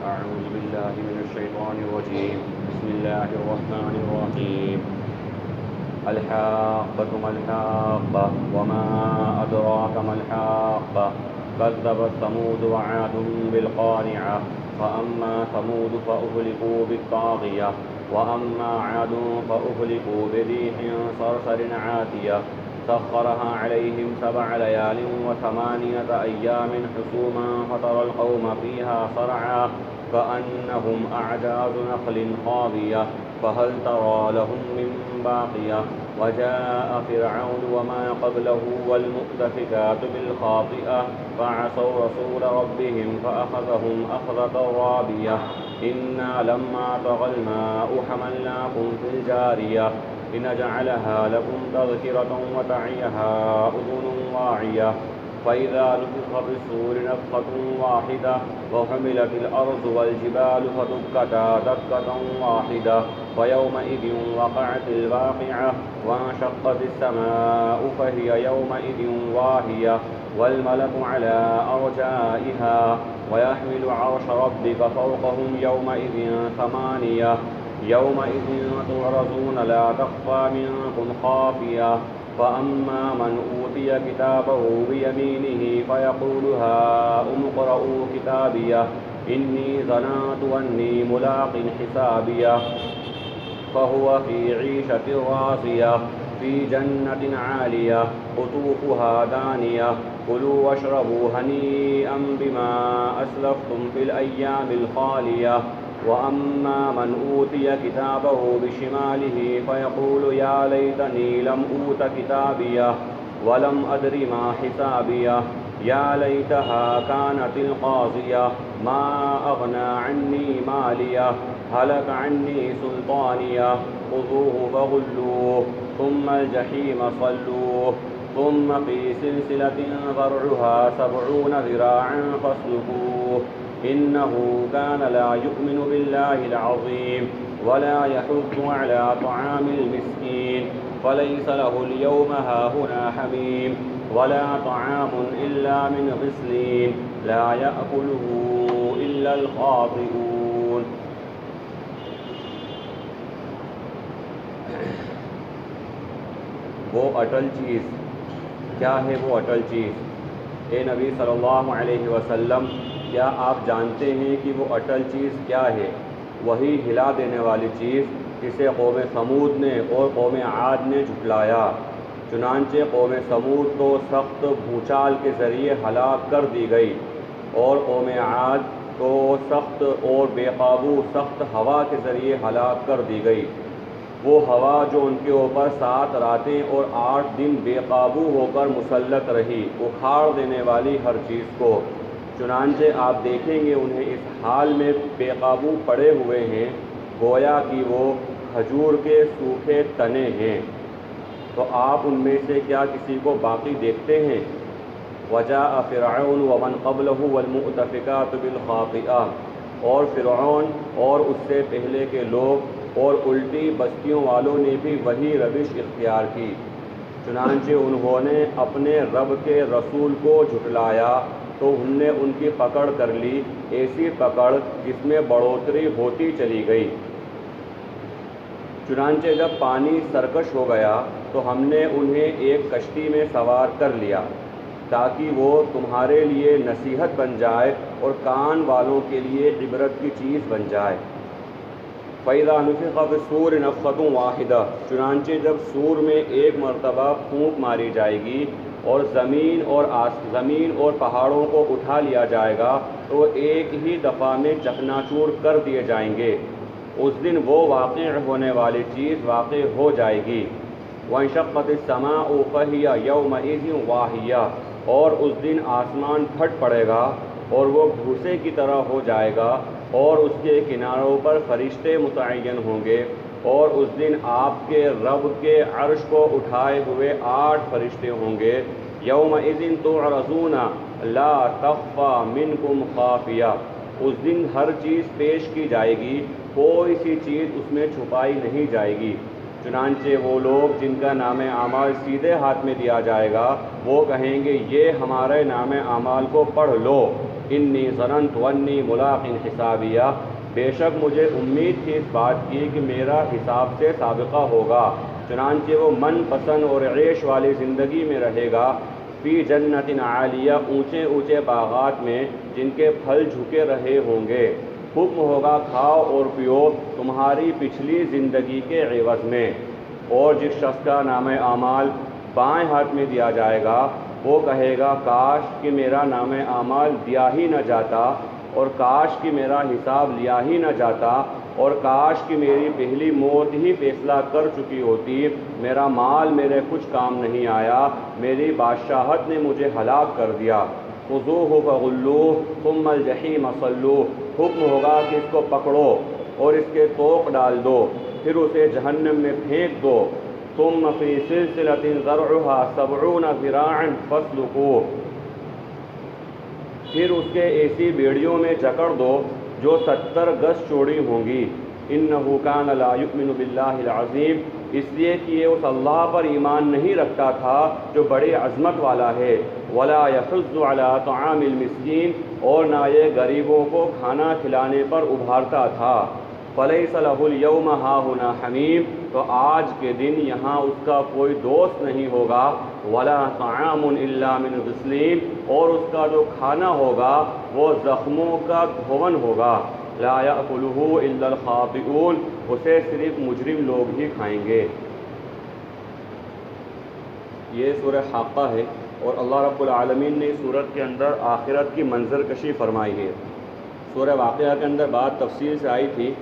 أعوذ بالله من الشيطان الرجيم. بسم الله الرحمن الرحيم. الحاقة ما الحاقة وما أدراك ما الحاقة كذبت ثمود وعاد بالقارعة فأما ثمود فأهلكوا بالطاغية وأما عاد فأهلكوا بريح صرصر عاتية سخرها عليهم 7 ليال و8 أيام حسوما فترى القوم فيها صرعا كأنهم أعجاز نخل خاوية فهل ترى لهم من باقية وجاء فرعون وما قبله والمؤتفكات بالخاطئة فعصوا رسول ربهم فأخذهم أخذة رابية إنا لما طغى الماء حملناكم في الجارية لنجعلها لكم تذكرة وتعيها أذن واعية فإذا نفخ في الصور نفخة واحدة وحملت الأرض والجبال فدكتا دكة واحدة فيومئذ وقعت الواقعة وانشقت السماء فهي يومئذ واهية والملك على أرجائها ويحمل عرش ربك فوقهم يومئذ 8 يومئذ تعرضون لا تخفى منكم خافية فأما من أوتي كتابه بيمينه فيقول هاؤم اقرءوا كتابيه إني ظننت أني ملاق حسابيه فهو في عيشة راضية في جنة عالية قطوفها دانية كلوا واشربوا هنيئا بما أسلفتم في الأيام الخالية وأما من أوتي كتابه بشماله فيقول يا ليتني لم أوت كتابيه ولم أدر ما حسابيه يا ليتها كانت القاضية ما أغنى عني ماليه هلك عني سلطانيه خذوه فغلوه ثم الجحيم صلوه ثم في سلسلة ذرعها 70 ذراعا فاسلكوه إنه كان لا يؤمن بالله العظيم ولا يحض على طعام المسكين فليس له اليوم هاهنا حميم ولا طعام إلا من غسلين لا يأكله إلا الخاطئون. وہ اٹل چیز کیا ہے؟ وہ اٹل چیز اے نبی صلی اللہ علیہ وسلم، کیا آپ جانتے ہیں کہ وہ اٹل چیز کیا ہے؟ وہی ہلا دینے والی چیز جسے قوم ثمود نے اور قوم عاد نے جھٹلایا۔ چنانچہ قوم ثمود کو سخت بھوچال کے ذریعے ہلاک کر دی گئی اور قوم عاد کو سخت اور بے قابو سخت ہوا کے ذریعے ہلاک کر دی گئی۔ وہ ہوا جو ان کے اوپر 7 راتیں اور 8 دن بے قابو ہو کر مسلط رہی، اکھاڑ دینے والی ہر چیز کو۔ چنانچہ آپ دیکھیں گے انہیں اس حال میں بے قابو پڑے ہوئے ہیں گویا کہ وہ کھجور کے سوکھے تنے ہیں، تو آپ ان میں سے کیا کسی کو باقی دیکھتے ہیں؟ وجاء فرعون ومن قبله والمؤتفکات بالخاطئہ، اور فرعون اور اس سے پہلے کے لوگ اور الٹی بستیوں والوں نے بھی وہی روش اختیار کی۔ چنانچہ انہوں نے اپنے رب کے رسول کو جھٹلایا تو ہم نے ان کی پکڑ کر لی، ایسی پکڑ جس میں بڑھوتری ہوتی چلی گئی۔ چنانچہ جب پانی سرکش ہو گیا تو ہم نے انہیں ایک کشتی میں سوار کر لیا تاکہ وہ تمہارے لیے نصیحت بن جائے اور کان والوں کے لیے عبرت کی چیز بن جائے۔ فَإِذَا نُفِخَ فِي الصُّورِ نَفْخَةٌ وَاحِدَةٌ، چنانچہ جب سور میں ایک مرتبہ پھونک ماری جائے گی اور زمین اور پہاڑوں کو اٹھا لیا جائے گا تو وہ ایک ہی دفعہ میں چکنا چور کر دیے جائیں گے۔ اس دن وہ واقع ہونے والی چیز واقع ہو جائے گی۔ وَانشَقَّتِ السَّمَاءُ فَهِيَ يَوْمَئِذٍ وَاهِيَةٌ، اور اس دن آسمان پھٹ پڑے گا اور وہ بھوسے کی طرح ہو جائے گا اور اس کے کناروں پر فرشتے متعین ہوں گے، اور اس دن آپ کے رب کے عرش کو اٹھائے ہوئے 8 فرشتے ہوں گے۔ یومئذ تعرضون لا تخفى منکم خافیہ، اس دن ہر چیز پیش کی جائے گی، کوئی سی چیز اس میں چھپائی نہیں جائے گی۔ چنانچہ وہ لوگ جن کا نام اعمال سیدھے ہاتھ میں دیا جائے گا وہ کہیں گے یہ ہمارے نام اعمال کو پڑھ لو، انی ظننت انی ملاق حسابیہ، بے شک مجھے امید تھی اس بات کی کہ میرا حساب سے سابقہ ہوگا، چنانچہ وہ من پسند اور عیش والی زندگی میں رہے گا، فی جنت عالیہ، اونچے اونچے باغات میں جن کے پھل جھکے رہے ہوں گے، حکم ہوگا کھاؤ اور پیو تمہاری پچھلی زندگی کے عوض میں۔ اور جس شخص کا نام اعمال بائیں ہاتھ میں دیا جائے گا وہ کہے گا کاش کہ میرا نام اعمال دیا ہی نہ جاتا، اور کاش کہ میرا حساب لیا ہی نہ جاتا، اور کاش کہ میری پہلی موت ہی فیصلہ کر چکی ہوتی، میرا مال میرے کچھ کام نہیں آیا، میری بادشاہت نے مجھے ہلاک کر دیا۔ خذوہ فغلوہ ثم الجحیم صلوہ، حکم ہوگا کہ اس کو پکڑو اور اس کے طوق ڈال دو، پھر اسے جہنم میں پھینک دو، ثم فی سلسلۃ ذرعها 70 ذراعا فاسلکوہ، پھر اس کے ایسی بیڑیوں میں جکڑ دو جو 70 گز چوڑی ہوں گی۔ انہ کان لا یؤمن باللہ العظیم، اس لیے کہ یہ اس اللہ پر ایمان نہیں رکھتا تھا جو بڑی عظمت والا ہے، ولا یحض علی طعام المسکین، اور نہ یہ غریبوں کو کھانا کھلانے پر ابھارتا تھا۔ فلیس لہ اليوم ہاہنا حمیم، تو آج کے دن یہاں اس کا کوئی دوست نہیں ہوگا، ولا طعام الا من غسلین، اور اس کا جو کھانا ہوگا وہ زخموں کا دھون ہوگا، لا یأکلہ الا الخاطئون، اسے صرف مجرم لوگ ہی کھائیں گے۔ یہ سورہ حاقہ ہے، اور اللہ رب العالمین نے اس سورت کے اندر آخرت کی منظر کشی فرمائی ہے۔ سورہ واقعہ کے اندر بات تفصیل سے آئی تھی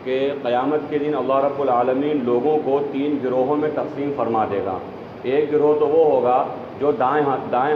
کہ قیامت کے دن اللہ رب العالمین لوگوں کو 3 گروہوں میں تقسیم فرما دے گا۔ ایک گروہ تو وہ ہوگا جو دائیں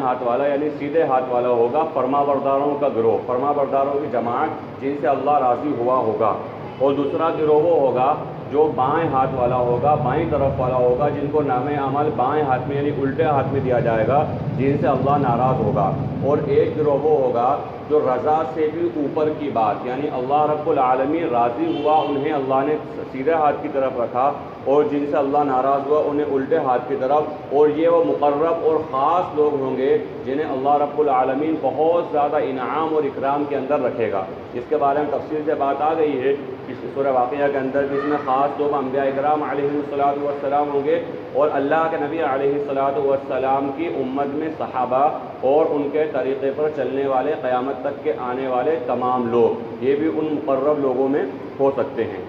ہاتھ والا یعنی سیدھے ہاتھ والا ہوگا، فرما برداروں کا گروہ، فرما برداروں کی جماعت جن سے اللہ راضی ہوا ہوگا، اور دوسرا گروہ وہ ہوگا جو بائیں ہاتھ والا ہوگا، بائیں طرف والا ہوگا، جن کو نام اعمال بائیں ہاتھ میں یعنی الٹے ہاتھ میں دیا جائے گا، جن سے اللہ ناراض ہوگا۔ اور ایک گروہ وہ ہوگا جو رضا سے بھی اوپر کی بات، یعنی اللہ رب العالمین راضی ہوا انہیں اللہ نے سیدھے ہاتھ کی طرف رکھا، اور جن سے اللہ ناراض ہوا انہیں الٹے ہاتھ کی طرف، اور یہ وہ مقرب اور خاص لوگ ہوں گے جنہیں اللہ رب العالمین بہت زیادہ انعام اور اکرام کے اندر رکھے گا۔ اس کے بارے میں تفصیل سے بات آ گئی ہے اس سورہ واقعہ کے اندر، جس میں خاص لوگ انبیاء اکرام علیہ الصلاۃ والسلام ہوں گے، اور اللہ کے نبی علیہ الصلاۃ والسلام کی امت میں صحابہ اور ان کے طریقے پر چلنے والے قیامت تک کے آنے والے تمام لوگ، یہ بھی ان مقرب لوگوں میں ہو سکتے ہیں۔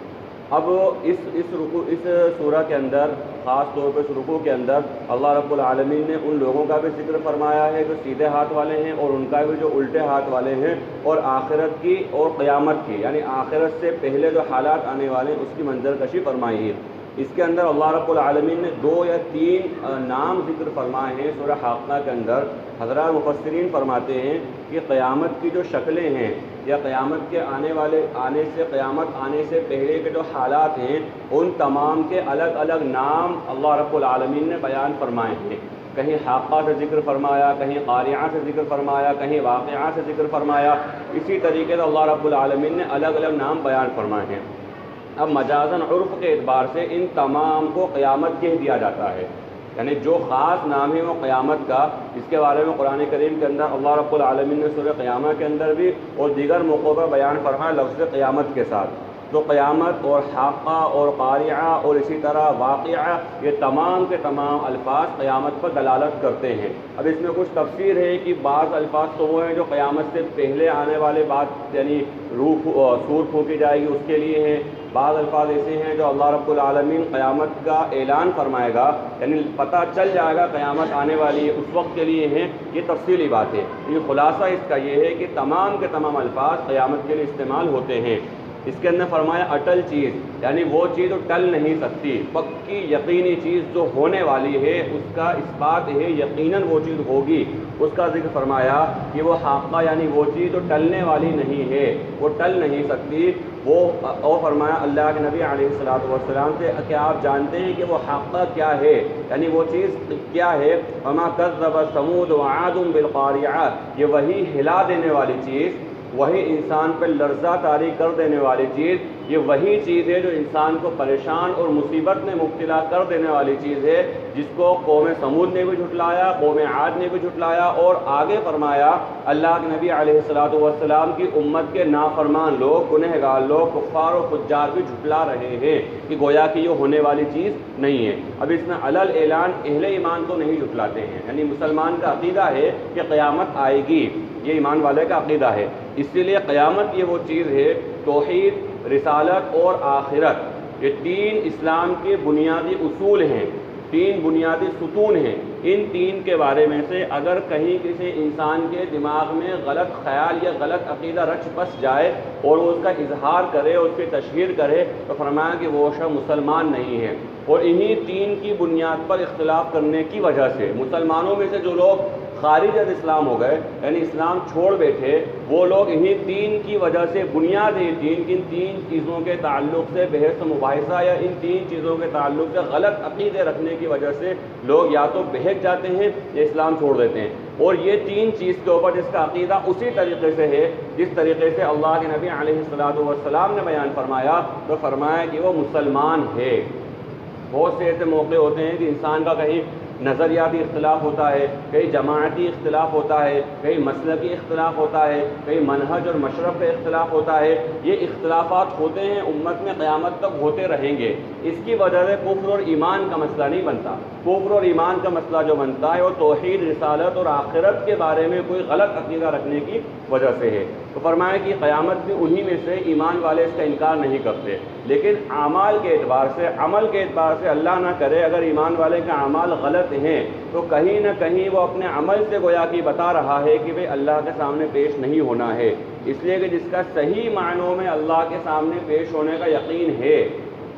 اب اس سورہ کے اندر خاص طور پہ اس رکوع کے اندر اللہ رب العالمین نے ان لوگوں کا بھی ذکر فرمایا ہے جو سیدھے ہاتھ والے ہیں، اور ان کا بھی جو الٹے ہاتھ والے ہیں، اور آخرت کی اور قیامت کی یعنی آخرت سے پہلے جو حالات آنے والے ہیں اس کی منظر کشی فرمائی ہے۔ اس کے اندر اللہ رب العالمین نے 2 یا 3 نام ذکر فرمائے ہیں سورہ حاقہ کے اندر۔ حضرات مفسرین فرماتے ہیں کہ قیامت کی جو شکلیں ہیں یا قیامت کے قیامت آنے سے پہلے کے جو حالات ہیں ان تمام کے الگ الگ نام اللہ رب العالمین نے بیان فرمائے ہیں۔ کہیں حاقہ سے ذکر فرمایا، کہیں قاریعہ سے ذکر فرمایا، کہیں واقعہ سے ذکر فرمایا، اسی طریقے سے اللہ رب العالمین نے الگ الگ نام بیان فرمائے ہیں۔ اب مجازاً عرف کے اعتبار سے ان تمام کو قیامت کہہ دیا جاتا ہے، یعنی جو خاص نام ہے وہ قیامت کا۔ اس کے بارے میں قرآن کریم کے اندر اللہ رب العالمین نے سورہ قیامہ کے اندر بھی اور دیگر موقعوں پر بیان فرمایا لفظ قیامت کے ساتھ۔ تو قیامت اور حاقہ اور قاریعہ اور اسی طرح واقعہ، یہ تمام کے تمام الفاظ قیامت پر دلالت کرتے ہیں۔ اب اس میں کچھ تفسیر ہے کہ بعض الفاظ تو وہ ہیں جو قیامت سے پہلے آنے والے بات یعنی سور پھونکی جائے گی اس کے لیے ہیں، بعض الفاظ ایسے ہیں جو اللہ رب العالمین قیامت کا اعلان فرمائے گا، یعنی پتہ چل جائے گا قیامت آنے والی ہے اس وقت کے لیے ہیں۔ یہ تفصیلی بات ہے، یہ خلاصہ اس کا یہ ہے کہ تمام کے تمام الفاظ قیامت کے لیے استعمال ہوتے ہیں۔ اس کے اندر فرمایا اٹل چیز، یعنی وہ چیز جو ٹل نہیں سکتی، پکی یقینی چیز جو ہونے والی ہے اس کا اس بات ہے یقیناً وہ چیز ہوگی، اس کا ذکر فرمایا کہ وہ حاقہ یعنی وہ چیز جو ٹلنے والی نہیں ہے، وہ ٹل نہیں سکتی۔ وہ اور فرمایا اللہ کے نبی علیہ الصلوۃ والسلام سے کہ آپ جانتے ہیں کہ وہ حاقہ کیا ہے، یعنی وہ چیز کیا ہے؟ وما کذب ثمود وعاد بالقاریعہ، یہ وہی ہلا دینے والی چیز وہی انسان پہ لرزہ طاری کر دینے والی چیز، یہ وہی چیز ہے جو انسان کو پریشان اور مصیبت میں مبتلا کر دینے والی چیز ہے، جس کو قوم سمود نے بھی جھٹلایا، قوم عاد نے بھی جھٹلایا، اور آگے فرمایا اللہ کے نبی علیہ الصلوۃ والسلام کی امت کے نافرمان لوگ، گنہگار لوگ، کفار و فجار بھی جھٹلا رہے ہیں کہ گویا کہ یہ ہونے والی چیز نہیں ہے۔ اب اس میں علل اعلان اہل ایمان تو نہیں جھٹلاتے ہیں، یعنی مسلمان کا عقیدہ ہے کہ قیامت آئے گی، یہ ایمان والے کا عقیدہ ہے۔ اسی لیے قیامت یہ وہ چیز ہے، توحید، رسالت اور آخرت، یہ تین اسلام کے بنیادی اصول ہیں، تین بنیادی ستون ہیں۔ ان تین کے بارے میں سے اگر کہیں کسی انسان کے دماغ میں غلط خیال یا غلط عقیدہ رچ بس جائے اور وہ اس کا اظہار کرے، اس کی تشہیر کرے، تو فرمایا کہ وہ شخص مسلمان نہیں ہے۔ اور انہی تین کی بنیاد پر اختلاف کرنے کی وجہ سے مسلمانوں میں سے جو لوگ خارج از اسلام ہو گئے، یعنی اسلام چھوڑ بیٹھے، وہ لوگ انہی تین کی وجہ سے، بنیاد ان تین چیزوں کے تعلق سے بحث و مباحثہ یا ان تین چیزوں کے تعلق سے غلط عقیدے رکھنے کی وجہ سے لوگ یا تو بہک جاتے ہیں یا اسلام چھوڑ دیتے ہیں۔ اور یہ تین چیز کے اوپر جس کا عقیدہ اسی طریقے سے ہے جس طریقے سے اللہ کے نبی علیہ الصلوۃ والسلام نے بیان فرمایا، تو فرمایا کہ وہ مسلمان ہے۔ بہت سے ایسے موقع ہوتے ہیں کہ انسان کا کہیں نظریاتی اختلاف ہوتا ہے، کہیں جماعتی اختلاف ہوتا ہے، کہیں مسلکی اختلاف ہوتا ہے، کہیں منہج اور مشرب کا اختلاف ہوتا ہے۔ یہ اختلافات ہوتے ہیں، امت میں قیامت تک ہوتے رہیں گے۔ اس کی وجہ سے کفر اور ایمان کا مسئلہ نہیں بنتا۔ کفر اور ایمان کا مسئلہ جو بنتا ہے وہ توحید، رسالت اور آخرت کے بارے میں کوئی غلط عقیدہ رکھنے کی وجہ سے ہے۔ تو فرمایا کہ قیامت بھی انہی میں سے، ایمان والے اس کا انکار نہیں کرتے، لیکن اعمال کے اعتبار سے، عمل کے اعتبار سے اللہ نہ کرے اگر ایمان والے کے اعمال غلط ہیں تو کہیں نہ کہیں وہ اپنے عمل سے گویا کہ بتا رہا ہے کہ بھئی اللہ کے سامنے پیش نہیں ہونا ہے۔ اس لیے کہ جس کا صحیح معنوں میں اللہ کے سامنے پیش ہونے کا یقین ہے،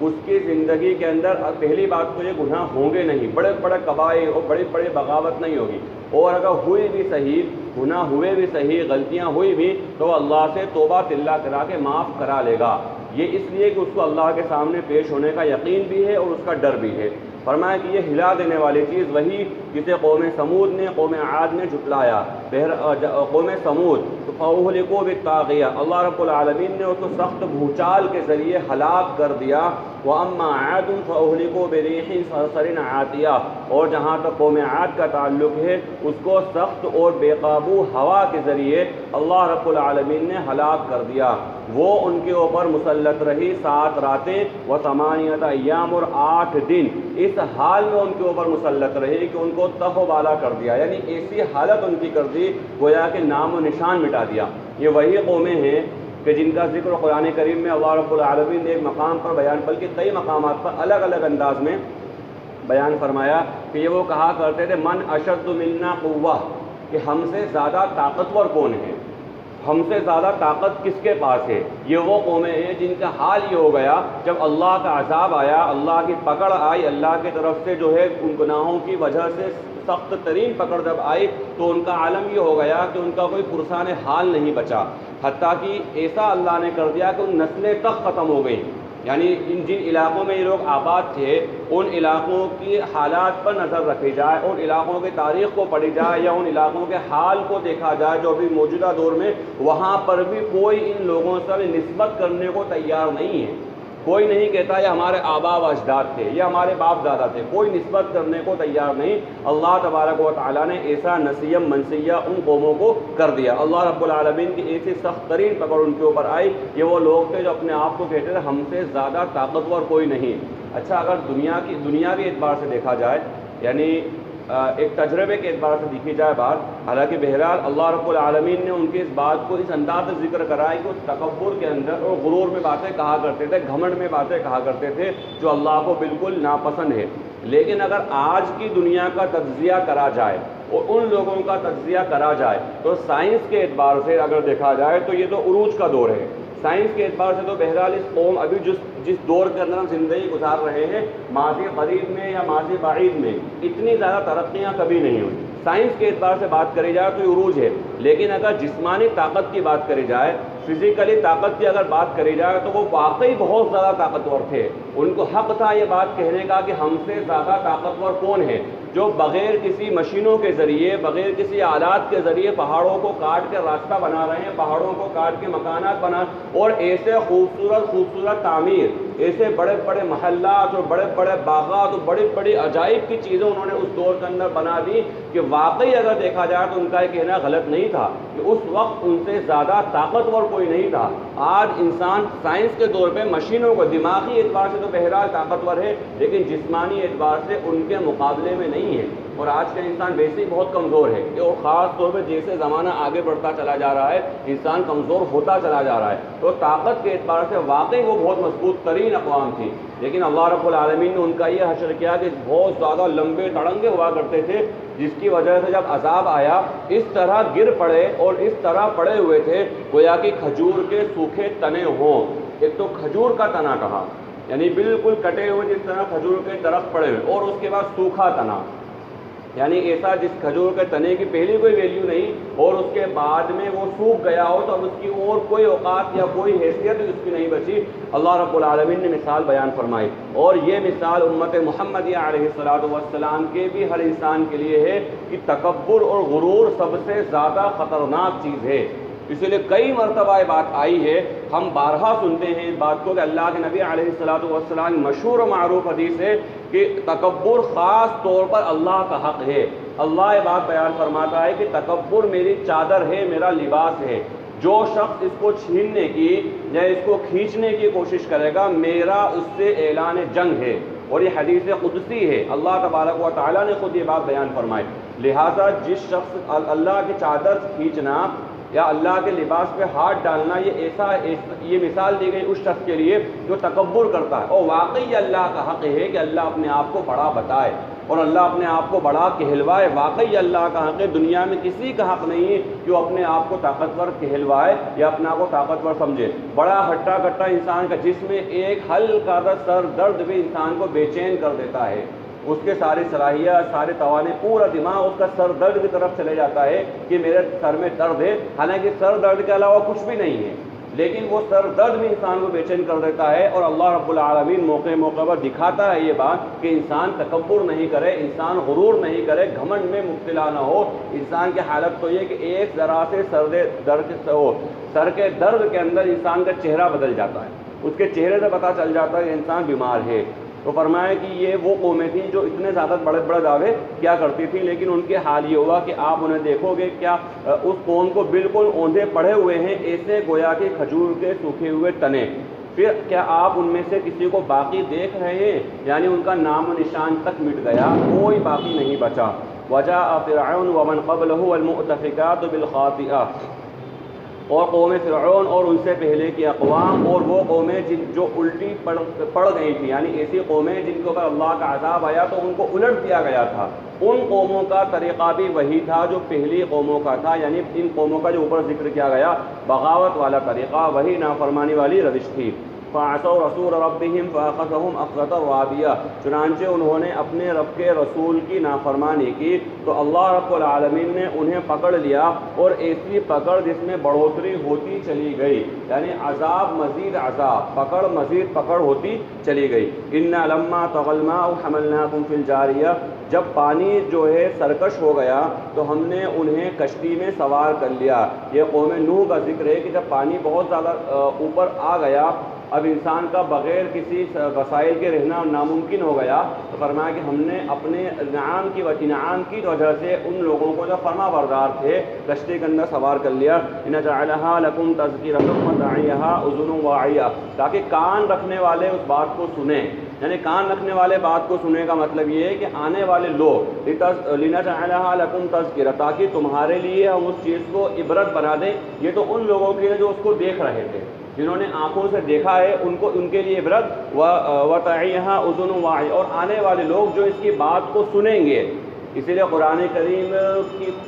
اس کی زندگی کے اندر پہلی بات تو یہ گناہ ہوں گے نہیں، بڑے بڑے قبائح اور بڑی بڑی بغاوت نہیں ہوگی، اور اگر ہوئی بھی صحیح، گناہ ہوئے بھی صحیح، غلطیاں ہوئی بھی، تو اللہ سے توبہ تلہ کرا کے معاف کرا لے گا۔ یہ اس لیے کہ اس کو اللہ کے سامنے پیش ہونے کا یقین بھی ہے اور اس کا ڈر بھی ہے۔ فرمایا کہ یہ ہلا دینے والی چیز وہی جسے قوم سمود نے، قوم عاد نے جھٹلایا۔ قوم سمود فَأُهْلِكُوا بِالطَّاغِيَةِ، اللہ رب العالمین نے اس کو سخت بھوچال کے ذریعے ہلاک کر دیا۔ وَأَمَّا عَادٌ فَأُهْلِكُوا بِرِيحٍ صَرْصَرٍ عَاتِيَةٍ، اور جہاں تک قوم عاد کا تعلق ہے اس کو سخت اور بے قابو ہوا کے ذریعے اللہ رب العالمین نے ہلاک کر دیا۔ وہ ان کے اوپر مسلط رہی 7 راتیں و8 ایام، اور 8 دن اس حال میں ان کے اوپر مسلط رہی کہ ان کو تہ و بالا کر دیا، یعنی ایسی حالت ان کی کر دی گویا کہ نام و نشان مٹا دیا۔ یہ وہی قومیں ہیں کہ جن کا ذکر قرآن کریم میں اللہ رب العالمین نے ایک مقام پر بیان، بلکہ کئی مقامات پر الگ الگ انداز میں بیان فرمایا کہ یہ وہ کہا کرتے تھے من اشد منا قوہ، کہ ہم سے زیادہ طاقتور کون ہے، ہم سے زیادہ طاقت کس کے پاس ہے۔ یہ وہ قومیں ہیں جن کا حال یہ ہو گیا جب اللہ کا عذاب آیا، اللہ کی پکڑ آئی، اللہ کی طرف سے جو ہے ان گناہوں کی وجہ سے سخت ترین پکڑ جب آئی، تو ان کا عالم یہ ہو گیا کہ ان کا کوئی پرسان حال نہیں بچا، حتیٰ کہ ایسا اللہ نے کر دیا کہ ان نسلیں تک ختم ہو گئیں۔ یعنی جن علاقوں میں یہ لوگ آباد تھے، ان علاقوں کی حالات پر نظر رکھی جائے، ان علاقوں کی تاریخ کو پڑھی جائے یا ان علاقوں کے حال کو دیکھا جائے جو بھی موجودہ دور میں، وہاں پر بھی کوئی ان لوگوں سے نسبت کرنے کو تیار نہیں ہے۔ کوئی نہیں کہتا یہ ہمارے آبا و اجداد تھے، یہ ہمارے باپ دادا تھے، کوئی نسبت کرنے کو تیار نہیں۔ اللہ تبارک و تعالیٰ نے ایسا نسیم منسیہ ان قوموں کو کر دیا۔ اللہ رب العالمین کی ایسی سخت ترین پکڑ ان کے اوپر آئی، یہ وہ لوگ تھے جو اپنے آپ کو کہتے تھے ہم سے زیادہ طاقتور کوئی نہیں۔ اچھا، اگر دنیاوی اعتبار سے دیکھا جائے، یعنی ایک تجربے کے اعتبار سے دیکھی جائے بات، حالانکہ بہرحال اللہ رب العالمین نے ان کی اس بات کو اس انداز سے ذکر کرا ہے کہ اس تکبر کے اندر اور غرور میں باتیں کہا کرتے تھے، گھمنڈ میں باتیں کہا کرتے تھے جو اللہ کو بالکل ناپسند ہے۔ لیکن اگر آج کی دنیا کا تجزیہ کرا جائے اور ان لوگوں کا تجزیہ کرا جائے تو سائنس کے اعتبار سے اگر دیکھا جائے تو یہ تو عروج کا دور ہے۔ سائنس کے اعتبار سے تو بہرحال اس قوم ابھی جس دور کے اندر ہم زندگی گزار رہے ہیں، ماضی قریب میں یا ماضی بعید میں اتنی زیادہ ترقیاں کبھی نہیں ہوئی۔ سائنس کے اعتبار سے بات کری جائے تو یہ عروج ہے، لیکن اگر جسمانی طاقت کی بات کری جائے، فزیکلی طاقت کی اگر بات کری جائے تو وہ واقعی بہت زیادہ طاقتور تھے۔ ان کو حق تھا یہ بات کہنے کا کہ ہم سے زیادہ طاقتور کون ہے، جو بغیر کسی مشینوں کے ذریعے، بغیر کسی آلات کے ذریعے پہاڑوں کو کاٹ کے راستہ بنا رہے ہیں، پہاڑوں کو کاٹ کے مکانات بنا، اور ایسے خوبصورت تعمیر، ایسے بڑے بڑے محلات اور بڑے بڑے باغات اور بڑی بڑی عجائب کی چیزیں انہوں نے اس دور کے اندر بنا دی کہ واقعی اگر دیکھا جائے تو ان کا یہ کہنا غلط نہیں تھا کہ اس وقت ان سے زیادہ طاقتور کوئی نہیں تھا۔ آج انسان سائنس کے دور پہ مشینوں کو دماغی اعتبار سے تو بہرحال طاقتور ہے، لیکن جسمانی اعتبار سے ان کے مقابلے میں نہیں ہے، اور آج کا انسان ویسے ہی بہت کمزور ہے، اور خاص طور پہ جیسے زمانہ آگے بڑھتا چلا جا رہا ہے انسان کمزور ہوتا چلا جا رہا ہے۔ تو طاقت کے اعتبار سے واقعی وہ بہت مضبوط ترین اقوام تھی، لیکن اللہ رب العالمین نے ان کا یہ حشر کیا کہ بہت زیادہ لمبے تڑنگے ہوا کرتے تھے، جس کی وجہ سے جب عذاب آیا اس طرح گر پڑے اور اس طرح پڑے ہوئے تھے گویا کہ کھجور کے سوکھے تنے ہوں۔ ایک تو کھجور کا تنا کہا، یعنی بالکل کٹے ہوئے جس طرح کھجور کے درخت پڑے ہوئے، اور اس کے بعد سوکھا تنا، یعنی ایسا جس کھجور کے تنے کی پہلی کوئی ویلیو نہیں اور اس کے بعد میں وہ سوکھ گیا ہو تو اب اس کی اور کوئی اوقات یا کوئی حیثیت اس کی نہیں بچی۔ اللہ رب العالمین نے مثال بیان فرمائی، اور یہ مثال امت محمدیہ علیہ السلام کے بھی ہر انسان کے لیے ہے کہ تکبر اور غرور سب سے زیادہ خطرناک چیز ہے۔ اسی لیے کئی مرتبہ یہ بات آئی ہے، ہم بارہا سنتے ہیں اس بات کو کہ اللہ کے نبی علیہ السلام مشہور و معروف حدیث ہے کہ تکبر خاص طور پر اللہ کا حق ہے۔ اللہ یہ بات بیان فرماتا ہے کہ تکبر میری چادر ہے، میرا لباس ہے، جو شخص اس کو چھیننے کی یا اس کو کھینچنے کی کوشش کرے گا میرا اس سے اعلان جنگ ہے، اور یہ حدیث قدسی ہے، اللہ تبارک و تعالیٰ نے خود یہ بات بیان فرمائی۔ لہٰذا جس شخص اللہ کی چادر کھینچنا یا اللہ کے لباس پہ ہاتھ ڈالنا، یہ مثال دی گئی اس شخص کے لیے جو تکبر کرتا ہے، اور واقعی اللہ کا حق ہے کہ اللہ اپنے آپ کو بڑا بتائے اور اللہ اپنے آپ کو بڑا کہلوائے۔ واقعی اللہ کا حق ہے، دنیا میں کسی کا حق نہیں ہے کہ وہ اپنے آپ کو طاقتور کہلوائے یا اپنے آپ کو طاقتور سمجھے۔ بڑا ہٹا کٹا انسان کا جسم میں ایک ہلکا سا سر درد بھی انسان کو بے چین کر دیتا ہے، اس کے ساری صلاحیت، سارے توانائی، پورا دماغ اس کا سر درد کی طرف چلے جاتا ہے کہ میرے سر میں درد ہے، حالانکہ سر درد کے علاوہ کچھ بھی نہیں ہے، لیکن وہ سر درد بھی انسان کو بے چین کر دیتا ہے۔ اور اللہ رب العالمین موقع پر دکھاتا ہے یہ بات کہ انسان تکبر نہیں کرے، انسان غرور نہیں کرے، گھمنڈ میں مبتلا نہ ہو۔ انسان کی حالت تو یہ کہ ایک ذرا سے سر کے درد کے اندر انسان کا چہرہ بدل جاتا ہے، اس کے چہرے سے پتہ چل جاتا ہے کہ انسان بیمار ہے۔ تو فرمایا کہ یہ وہ قومیں تھیں جو اتنے زیادہ بڑے بڑے دعوے کیا کرتی تھیں، لیکن ان کے حال یہ ہوا کہ آپ انہیں دیکھو گے کیا اس قوم کو بالکل اوندھے پڑے ہوئے ہیں، ایسے گویا کہ کھجور کے سوکھے ہوئے تنے۔ پھر کیا آپ ان میں سے کسی کو باقی دیکھ رہے ہیں؟ یعنی ان کا نام و نشان تک مٹ گیا، کوئی باقی نہیں بچا۔ وجاء فرعون ومن قبله والمؤتفكات بالخاطئة، اور قوم فرعون اور ان سے پہلے کی اقوام، اور وہ قومیں جو الٹی پڑ گئی تھیں، یعنی ایسی قومیں جن کے اوپر اللہ کا عذاب آیا تو ان کو الٹ دیا گیا تھا، ان قوموں کا طریقہ بھی وہی تھا جو پہلی قوموں کا تھا، یعنی ان قوموں کا جو اوپر ذکر کیا گیا بغاوت والا طریقہ، وہی نافرمانی والی روش تھی۔ فَعَصَوْا رَسُولَ رَبِّهِمْ فَأَخَذَهُمْ أَخْذَةً رَّابِيَةً، چنانچہ انہوں نے اپنے رب کے رسول کی نافرمانی کی تو اللہ رب العالمین نے انہیں پکڑ لیا، اور ایسی پکڑ جس میں بڑھوتری ہوتی چلی گئی، یعنی عذاب مزید عذاب، پکڑ مزید پکڑ ہوتی چلی گئی۔ إِنَّا لَمَّا طَغَى الْمَاءُ حَمَلْنَاكُمْ فِي الْجَارِيَةِ، جب پانی جو ہے سرکش ہو گیا تو ہم نے انہیں کشتی میں سوار کر لیا۔ یہ قوم نوح کا ذکر ہے کہ جب پانی بہت زیادہ اوپر آ گیا، اب انسان کا بغیر کسی وسائل کے رہنا ناممکن ہو گیا، تو فرمایا کہ ہم نے اپنے انعام کی وجہ سے ان لوگوں کو جو فرما بردار تھے کشتی کے اندر سوار کر لیا۔ إِنَّ جَعَلَهَا لَكُمْ تَذْكِرَةً وَتَعِيَهَا أُذُنٌ وَاعِيَةٌ، تاکہ کان رکھنے والے اس بات کو سنیں، یعنی کان رکھنے والے بات کو سننے کا مطلب یہ ہے کہ آنے والے لوگ لِنَجْعَلَهَا لَكُمْ تَذْكِرَةً، تاکہ تمہارے لیے ہم اس چیز کو عبرت بنا دیں۔ یہ تو ان لوگوں کے لیے جو اس کو دیکھ رہے تھے، جنہوں نے آنکھوں سے دیکھا ہے، ان کے لیے عبرت، وَتَعِيَهَا أُذُنٌ وَاعِيَةٌ، اور آنے والے لوگ جو اس کی بات کو سنیں گے۔ اسی لیے قرآن کریم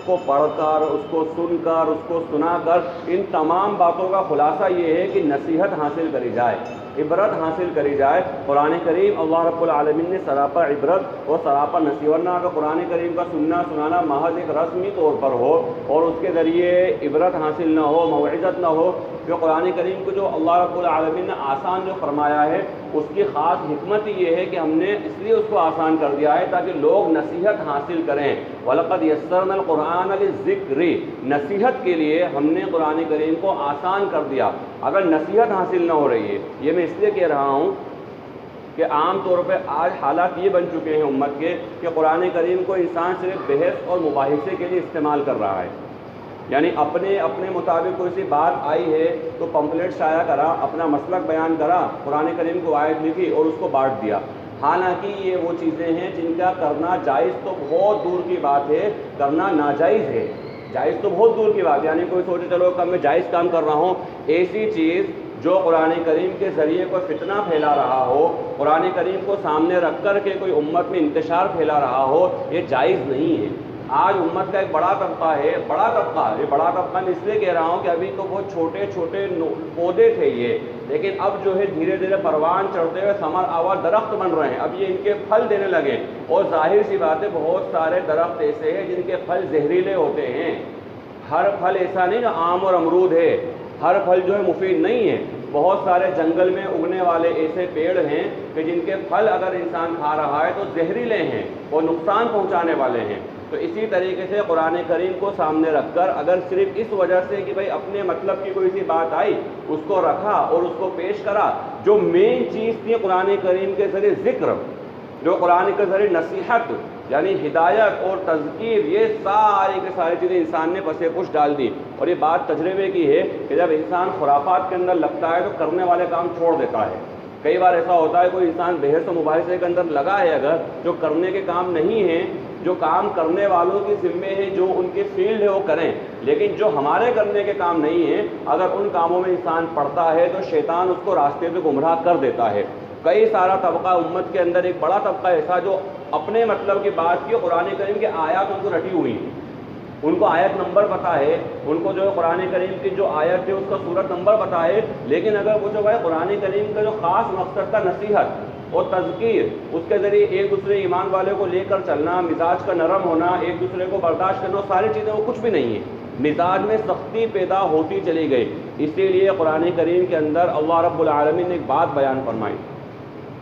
کو پڑھ کر، اس کو سن کر، اس کو سنا کر، ان تمام باتوں کا خلاصہ یہ ہے کہ نصیحت حاصل کری جائے۔ عبرت حاصل کری جائے۔ قرآن کریم اللہ رب العالمین نے سراپا عبرت اور سراپا نصیحت، ورنہ اگر قرآن کریم کا سننا سنانا محض ایک رسمی طور پر ہو اور اس کے ذریعے عبرت حاصل نہ ہو، موعظت نہ ہو، کہ قرآن کریم کو جو اللہ رب العالمین نے آسان جو فرمایا ہے اس کی خاص حکمت یہ ہے کہ ہم نے اس لیے اس کو آسان کر دیا ہے تاکہ لوگ نصیحت حاصل کریں۔ وَلَقَدْ يَسَّرْنَا الْقُرْآنَ لِلذِّكْرِ، نصیحت کے لیے ہم نے قرآن کریم کو آسان کر دیا۔ اگر نصیحت حاصل نہ ہو رہی ہے، یہ میں اس لیے کہہ رہا ہوں کہ عام طور پہ آج حالات یہ بن چکے ہیں امت کے کہ قرآن کریم کو انسان صرف بحث اور مباحثے کے لیے استعمال کر رہا ہے، یعنی اپنے مطابق کوئی سی بات آئی ہے تو پمفلیٹ شائع کرا، اپنا مسلک بیان کرا، قرآن کریم کو آیت لکھی اور اس کو بانٹ دیا۔ حالانکہ یہ وہ چیزیں ہیں جن کا کرنا جائز تو بہت دور کی بات ہے، کرنا ناجائز ہے۔ جائز تو بہت دور کی بات ہے، یعنی کوئی سوچے چلو کہ میں جائز کام کر رہا ہوں، ایسی چیز جو قرآن کریم کے ذریعے کوئی فتنہ پھیلا رہا ہو، قرآن کریم کو سامنے رکھ کر کے کوئی امت میں انتشار پھیلا رہا ہو، یہ جائز نہیں ہے۔ آج امت کا ایک بڑا طبقہ ہے، یہ بڑا طبقہ میں اس لیے کہہ رہا ہوں کہ ابھی تو بہت چھوٹے چھوٹے پودے تھے یہ، لیکن اب جو ہے دھیرے دھیرے پروان چڑھتے ہوئے ثمر آور درخت بن رہے ہیں، اب یہ ان کے پھل دینے لگے، اور ظاہر سی بات ہے بہت سارے درخت ایسے ہیں جن کے پھل زہریلے ہوتے ہیں۔ ہر پھل ایسا نہیں جو آم اور امرود ہے، ہر پھل جو ہے مفید نہیں ہے۔ بہت سارے جنگل میں اگنے والے ایسے پیڑ ہیں کہ جن کے پھل اگر انسان کھا رہا ہے تو زہریلے ہیں اور نقصان پہنچانے والے ہیں۔ تو اسی طریقے سے قرآن کریم کو سامنے رکھ کر اگر صرف اس وجہ سے کہ بھائی اپنے مطلب کی کوئی سی بات آئی اس کو رکھا اور اس کو پیش کرا، جو مین چیز تھی قرآن کریم کے ذریعے ذکر، جو قرآن کے ذریعے نصیحت یعنی ہدایت اور تذکیر، یہ ساری چیزیں انسان نے پسے پش ڈال دی۔ اور یہ بات تجربے کی ہے کہ جب انسان خرافات کے اندر لگتا ہے تو کرنے والے کام چھوڑ دیتا ہے۔ کئی بار ایسا ہوتا ہے کوئی انسان بحث و مباحثے کے اندر لگا ہے، اگر جو کرنے کے کام نہیں ہیں، جو کام کرنے والوں کی ذمے ہے، جو ان کے فیلڈ ہے وہ کریں، لیکن جو ہمارے کرنے کے کام نہیں ہیں اگر ان کاموں میں انسان پڑتا ہے تو شیطان اس کو راستے پہ گمراہ کر دیتا ہے۔ کئی سارا طبقہ امت کے اندر ایک بڑا طبقہ ایسا جو اپنے مطلب کی بات کی، قرآن کریم کے آیات ان کو رٹی ہوئی ہیں، ان کو آیت نمبر پتہ ہے، ان کو جو ہے قرآن کریم کی جو آیت ہے اس کا سورت نمبر پتہ ہے، لیکن اگر وہ جو ہے قرآن کریم کا جو خاص مقصد تھا نصیحت اور تذکیر، اس کے ذریعے ایک دوسرے ایمان والے کو لے کر چلنا، مزاج کا نرم ہونا، ایک دوسرے کو برداشت کرنا، ساری چیزیں وہ کچھ بھی نہیں ہیں، مزاج میں سختی پیدا ہوتی چلی گئی۔ اسی لیے قرآن کریم کے اندر اللہ رب العالمین نے ایک بات بیان فرمائی،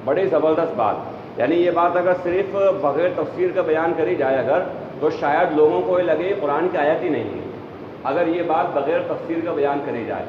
بڑی زبردست بات، یعنی یہ بات اگر صرف بغیر تفسیر کا بیان کری جائے اگر تو شاید لوگوں کو یہ لگے قرآن کی آیت ہی نہیں ہے، اگر یہ بات بغیر تفسیر کا بیان کری جائے۔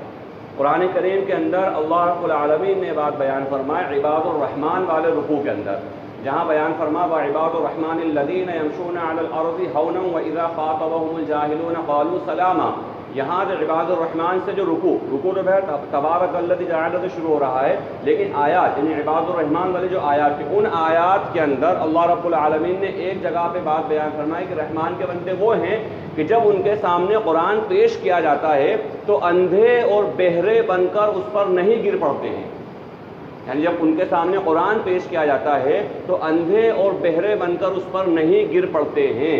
قرآن کریم کے اندر اللہ رب العالمین نے بات بیان فرمایا عباد الرحمن والے رکوع کے اندر، جہاں بیان فرما وعباد الرحمن الذین یمشون علی الارض ہونا واذا خاطبهم الجاہلون قالوا سلاما، یہاں جو عباد الرحمن سے جو رکوع جو ہے تبارک الذی جعل سے شروع ہو رہا ہے، لیکن آیات یعنی عباد الرحمن والی جو آیات تھی ان آیات کے اندر اللہ رب العالمین نے ایک جگہ پہ بات بیان فرمائی کہ رحمان کے بندے وہ ہیں کہ جب ان کے سامنے قرآن پیش کیا جاتا ہے تو اندھے اور بہرے بن کر اس پر نہیں گر پڑتے ہیں، یعنی جب ان کے سامنے قرآن پیش کیا جاتا ہے تو اندھے اور بہرے بن کر اس پر نہیں گر پڑتے ہیں۔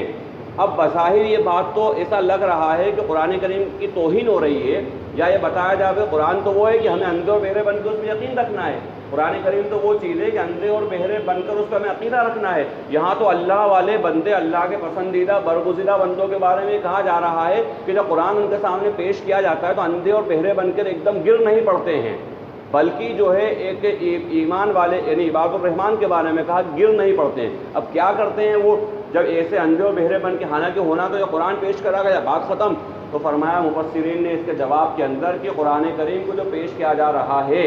اب بظاہر یہ بات تو ایسا لگ رہا ہے کہ قرآن کریم کی توہین ہو رہی ہے، یا یہ بتایا جائے قرآن تو وہ ہے کہ ہمیں اندھے اور بہرے بن کر اس میں یقین رکھنا ہے، قرآن کریم تو وہ چیز ہے کہ اندھے اور بہرے بن کر اس پہ ہمیں عقیدہ رکھنا ہے۔ یہاں تو اللہ والے بندے، اللہ کے پسندیدہ برگزیدہ بندوں کے بارے میں کہا جا رہا ہے کہ جب قرآن ان کے سامنے پیش کیا جاتا ہے تو اندھے اور بہرے بن کر ایک دم گر نہیں پڑتے ہیں، بلکہ جو ہے ایک ایمان والے یعنی عباد الرحمن کے بارے میں کہا گر نہیں پڑتے ہیں۔ اب کیا کرتے ہیں وہ جب ایسے اندھے و بہرے بن کے، حالانکہ ہونا تو یہ قرآن پیش کرا گیا، بات ختم۔ تو فرمایا مفسرین نے اس کے جواب کے اندر کہ قرآن کریم کو جو پیش کیا جا رہا ہے،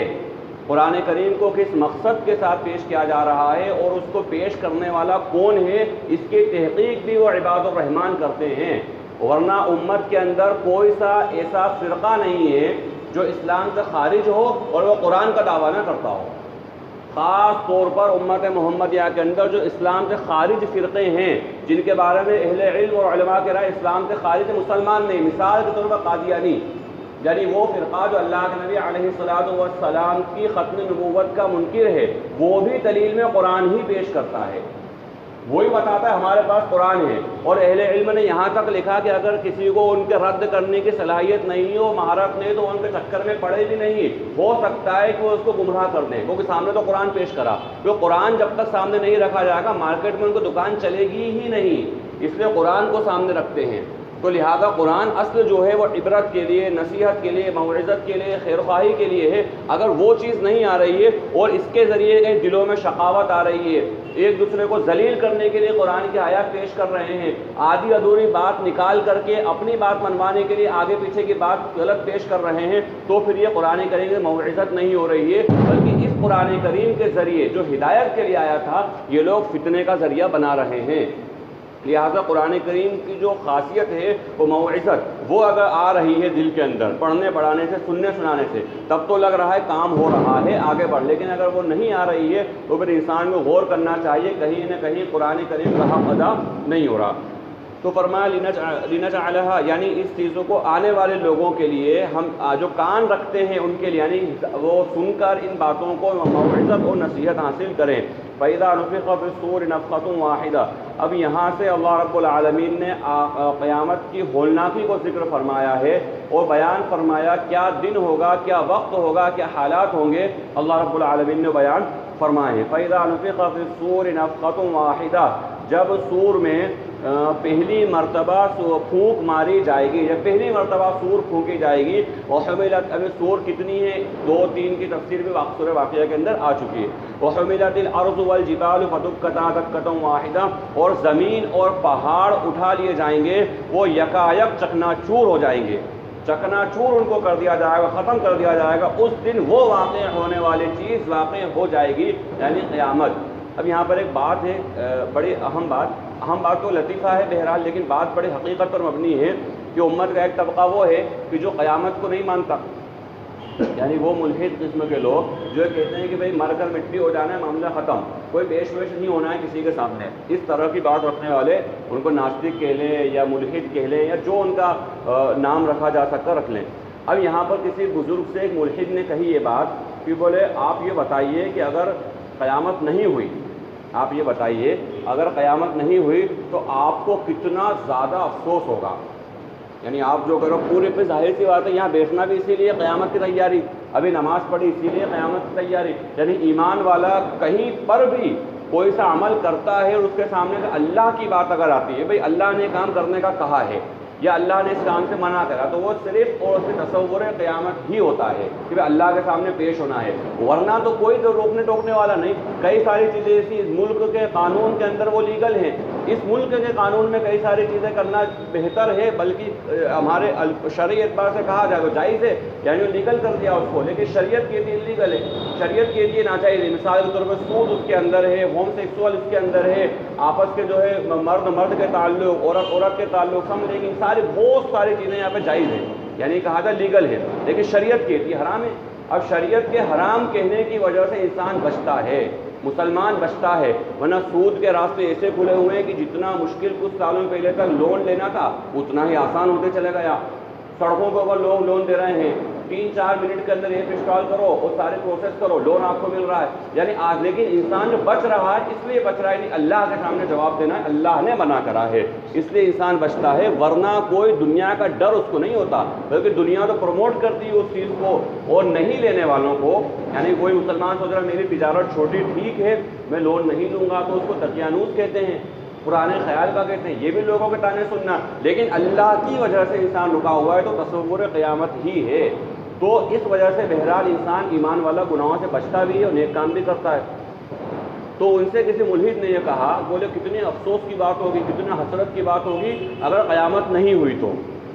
قرآن کریم کو کس مقصد کے ساتھ پیش کیا جا رہا ہے اور اس کو پیش کرنے والا کون ہے، اس کی تحقیق بھی وہ عباد الرحمن کرتے ہیں، ورنہ امت کے اندر کوئی سا ایسا فرقہ نہیں ہے جو اسلام سے خارج ہو اور وہ قرآن کا دعویٰ نہ کرتا ہو۔ خاص طور پر امت محمدیہ کے اندر جو اسلام سے خارج فرقے ہیں، جن کے بارے میں اہل علم اور علماء کے رائے اسلام سے خارج مسلمان نہیں، مثال کے طور پر قادیانی، یعنی وہ فرقہ جو اللہ کے نبی علیہ السلام کی ختم نبوت کا منکر ہے، وہ بھی دلیل میں قرآن ہی پیش کرتا ہے۔ وہی بتاتا ہے ہمارے پاس قرآن ہے. اور اہل علم نے یہاں تک لکھا کہ اگر کسی کو ان کے رد کرنے کی صلاحیت نہیں ہو، مہارت نہیں، تو ان کے چکر میں پڑے بھی نہیں. ہو سکتا ہے کہ وہ اس کو گمراہ کر دیں، کیونکہ سامنے تو قرآن پیش کرا. کیونکہ قرآن جب تک سامنے نہیں رکھا جائے گا مارکیٹ میں ان کو دکان چلے گی ہی نہیں. اس لیے قرآن کو سامنے رکھتے ہیں. تو لہذا قرآن اصل جو ہے وہ عبرت کے لیے، نصیحت کے لیے، موعظت کے لیے، خیر خواہی کے لیے ہے. اگر وہ چیز نہیں آ رہی ہے اور اس کے ذریعے کہیں دلوں میں شقاوت آ رہی ہے، ایک دوسرے کو ذلیل کرنے کے لیے قرآن کی آیات پیش کر رہے ہیں، آدھی ادھوری بات نکال کر کے اپنی بات منوانے کے لیے آگے پیچھے کی بات غلط پیش کر رہے ہیں، تو پھر یہ قرآن کریم کی موعظت نہیں ہو رہی ہے، بلکہ اس قرآن کریم کے ذریعے جو ہدایت کے لیے آیا تھا یہ لوگ فتنے کا ذریعہ بنا رہے ہیں. لہذا قرآن کریم کی جو خاصیت ہے وہ موعظت، وہ اگر آ رہی ہے دل کے اندر پڑھنے پڑھانے سے، سننے سنانے سے، تب تو لگ رہا ہے کام ہو رہا ہے، آگے بڑھ. لیکن اگر وہ نہیں آ رہی ہے تو پھر انسان کو غور کرنا چاہیے، کہیں نہ کہیں قرآن کریم کا حق ادا نہیں ہو رہا. تو فرمایا لنجعلھا، یعنی اس چیزوں کو آنے والے لوگوں کے لیے، ہم جو کان رکھتے ہیں ان کے لیے، یعنی وہ سن کر ان باتوں کو موعظت اور نصیحت حاصل کریں. فَإِذَا نُفِخَ فِي الصُّورِ نَفْخَةٌ وَاحِدَةٌ. اب یہاں سے اللہ رب العالمین نے قیامت کی ہولناکی کو ذکر فرمایا ہے اور بیان فرمایا کیا دن ہوگا، کیا وقت ہوگا، کیا حالات ہوں گے. اللہ رب العالمین نے بیان فرمائے ہیں. فَإِذَا نُفِخَ فِي الصُّورِ نَفْخَةٌ وَاحِدَةٌ. جب سور میں پہلی مرتبہ پھونک ماری جائے گی، جب پہلی مرتبہ سور پھونکی جائے گی. وحملت، ابھی سور کتنی ہے، 2 3 کی تفسیر بھی سورہ واقعہ کے اندر آ چکی ہے. وحملت الارض والجبال فدکتا دکۃ واحدہ. اور زمین اور پہاڑ اٹھا لیے جائیں گے، وہ یکایک چکنا چور ہو جائیں گے، چکنا چور ان کو کر دیا جائے گا، ختم کر دیا جائے گا. اس دن وہ واقع ہونے والی چیز واقع ہو جائے گی، یعنی قیامت. اب یہاں پر ایک بات ہے، بڑی اہم بات تو لطیفہ ہے بہرحال، لیکن بات بڑی حقیقت پر مبنی ہے کہ امت کا ایک طبقہ وہ ہے کہ جو قیامت کو نہیں مانتا، یعنی وہ ملحد قسم کے لوگ جو کہتے ہیں کہ بھئی مر کر مٹی ہو جانا ہے، معاملہ ختم، کوئی پیش ویش نہیں ہونا ہے کسی کے سامنے. اس طرح کی بات رکھنے والے ان کو ناستک کہہ لیں یا ملحد کہہ لیں یا جو ان کا نام رکھا جا سکتا رکھ لیں. اب یہاں پر کسی بزرگ سے ایک ملحد نے کہی یہ بات کہ بولے آپ یہ بتائیے کہ اگر قیامت نہیں ہوئی، آپ یہ بتائیے اگر قیامت نہیں ہوئی تو آپ کو کتنا زیادہ افسوس ہوگا. یعنی آپ جو کرو پورے پہ ظاہر سی بات ہے، یہاں بیٹھنا بھی اسی لیے قیامت کی تیاری، ابھی نماز پڑھی اسی لیے قیامت کی تیاری. یعنی ایمان والا کہیں پر بھی کوئی سا عمل کرتا ہے اور اس کے سامنے اللہ کی بات اگر آتی ہے، بھئی اللہ نے کام کرنے کا کہا ہے یا اللہ نے اس کام سے منع کرا، تو وہ صرف اور اس کے تصور قیامت ہی ہوتا ہے کہ اللہ کے سامنے پیش ہونا ہے. ورنہ تو کوئی تو روکنے ٹوکنے والا نہیں. کئی ساری چیزیں ایسی ملک کے قانون کے اندر وہ لیگل ہیں، اس ملک کے قانون میں کئی ساری چیزیں کرنا بہتر ہے، بلکہ ہمارے شرعی اعتبار سے کہا جائے تو جائز ہے، یعنی لیگل کر دیا اس کو. لیکن شریعت کے لیے لیگل ہے، شریعت کے لیے ناجائز ہے. مثال کے طور پر سود اس کے اندر ہے، ہوم سیکسول اس کے اندر ہے، آپس کے جو ہے مرد کے تعلق، عورت کے تعلق، سم لیکن بہت ساری چیزیں یہاں پہ جائز ہیں، یعنی کہا جائے لیگل ہے، لیکن شریعت کہتی ہے حرام ہے. اب شریعت کے حرام کہنے کی وجہ سے انسان بچتا ہے، مسلمان بچتا ہے. ورنہ سود کے راستے ایسے کھلے ہوئے ہیں کہ جتنا مشکل کچھ سالوں پہلے تک لون لینا تھا اتنا ہی آسان ہوتے چلے گیا. سڑکوں کے اوپر لوگ لون دے رہے ہیں، 3-4 منٹ کے اندر ایپ انسٹال کرو اور سارے پروسیس کرو، لون آپ کو مل رہا ہے. یعنی آج لیکن انسان جو بچ رہا ہے اس لیے بچ رہا ہے نہیں، اللہ کے سامنے جواب دینا ہے، اللہ نے منع کرا ہے اس لیے انسان بچتا ہے. ورنہ کوئی دنیا کا ڈر اس کو نہیں ہوتا، بلکہ دنیا تو پروموٹ کرتی ہے اس چیز کو، اور نہیں لینے والوں کو، یعنی کوئی مسلمان سوچ رہا میری تجارت چھوٹی ٹھیک ہے میں لون نہیں لوں گا تو اس کو دقیانوس کہتے ہیں، پرانے خیال کا کہتے ہیں. یہ بھی لوگوں کے تانے سننا، لیکن اللہ کی وجہ سے انسان رکا ہوا ہے تو تصور قیامت ہی ہے. تو اس وجہ سے بہرحال انسان ایمان والا گناہوں سے بچتا بھی ہے اور نیک کام بھی کرتا ہے. تو ان سے کسی ملحد نے یہ کہا، بولے کتنے افسوس کی بات ہوگی، کتنا حسرت کی بات ہوگی اگر قیامت نہیں ہوئی تو،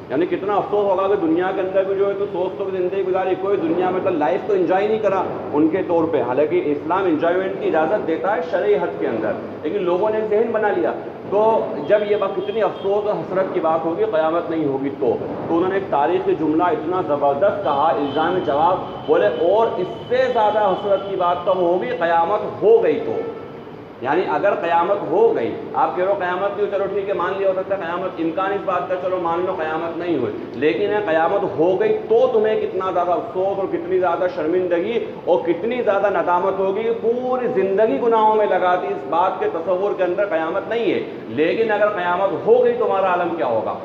یعنی کتنا افسوس ہوگا کہ دنیا کے اندر بھی جو ہے تو سوچ تو زندگی گزاری، کوئی دنیا میں تو لائف تو انجوائے نہیں کرا ان کے طور پہ. حالانکہ اسلام انجوائمنٹ کی اجازت دیتا ہے شرعی حد کے اندر، لیکن لوگوں نے ذہن بنا لیا. تو جب یہ بات کتنی افسوس اور حسرت کی بات ہوگی قیامت نہیں ہوگی تو انہوں نے ایک تاریخی جملہ اتنا زبردست کہا، الزام جواب، بولے اور اس سے زیادہ حسرت کی بات کب ہوگی، قیامت ہو گئی تو. یعنی اگر قیامت ہو گئی، آپ کہہ رہے ہو قیامت نہیں ہوئی، چلو ٹھیک ہے مان لیا ہو سکتا ہے قیامت، امکان اس بات کا چلو مان لو قیامت نہیں ہوئی، لیکن قیامت ہو گئی تو تمہیں کتنا زیادہ افسوس اور کتنی زیادہ شرمندگی اور کتنی زیادہ ندامت ہوگی کہ پوری زندگی گناہوں میں لگا دی، اس بات کے تصور کے اندر قیامت نہیں ہے۔ لیکن اگر قیامت ہو گئی تمہارا عالم کیا ہوگا؟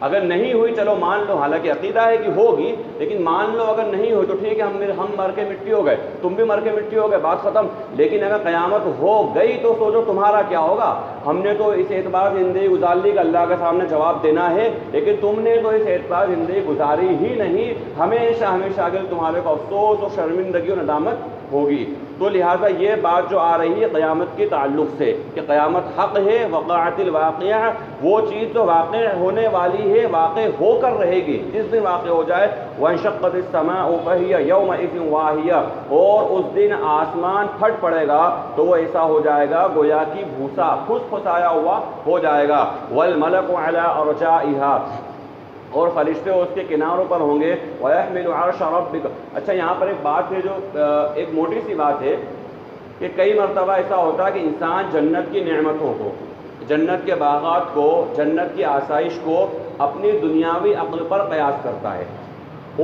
اگر نہیں ہوئی چلو مان لو، حالانکہ عقیدہ ہے کہ ہوگی، لیکن مان لو اگر نہیں ہوئی تو ٹھیک ہے ہم مر کے مٹی ہو گئے، تم بھی مر کے مٹی ہو گئے، بات ختم۔ لیکن اگر قیامت ہو گئی تو سوچو تمہارا کیا ہوگا۔ ہم نے تو اس اعتبار سے زندگی گزار لی کہ اللہ کے سامنے جواب دینا ہے، لیکن تم نے تو اس اعتبار زندگی گزاری ہی نہیں، ہمیشہ ہمیشہ کے تمہارے کو افسوس اور شرمندگی اور ندامت ہوگی۔ تو لہٰذا یہ بات جو آ رہی ہے قیامت کے تعلق سے کہ قیامت حق ہے، وقعت الواقعہ، وہ چیز جو واقع ہونے والی ہے، واقع ہو کر رہے گی، جس دن واقع ہو جائے۔ وانشقت السماء فہی یومئذ واہیہ، اور اس دن آسمان پھٹ پڑے گا تو وہ ایسا ہو جائے گا گویا کہ بھوسا پھسپھسایا ہوا ہو جائے گا۔ والملک علی ارجائها، اور فرشتے اس کے کناروں پر ہوں گے۔ وَيَحْمِلُ عَرْشَ رَبِّكَ۔ اچھا یہاں پر ایک بات ہے جو ایک موٹی سی بات ہے کہ کئی مرتبہ ایسا ہوتا ہے کہ انسان جنت کی نعمتوں کو، جنت کے باغات کو، جنت کی آسائش کو اپنی دنیاوی عقل پر قیاس کرتا ہے،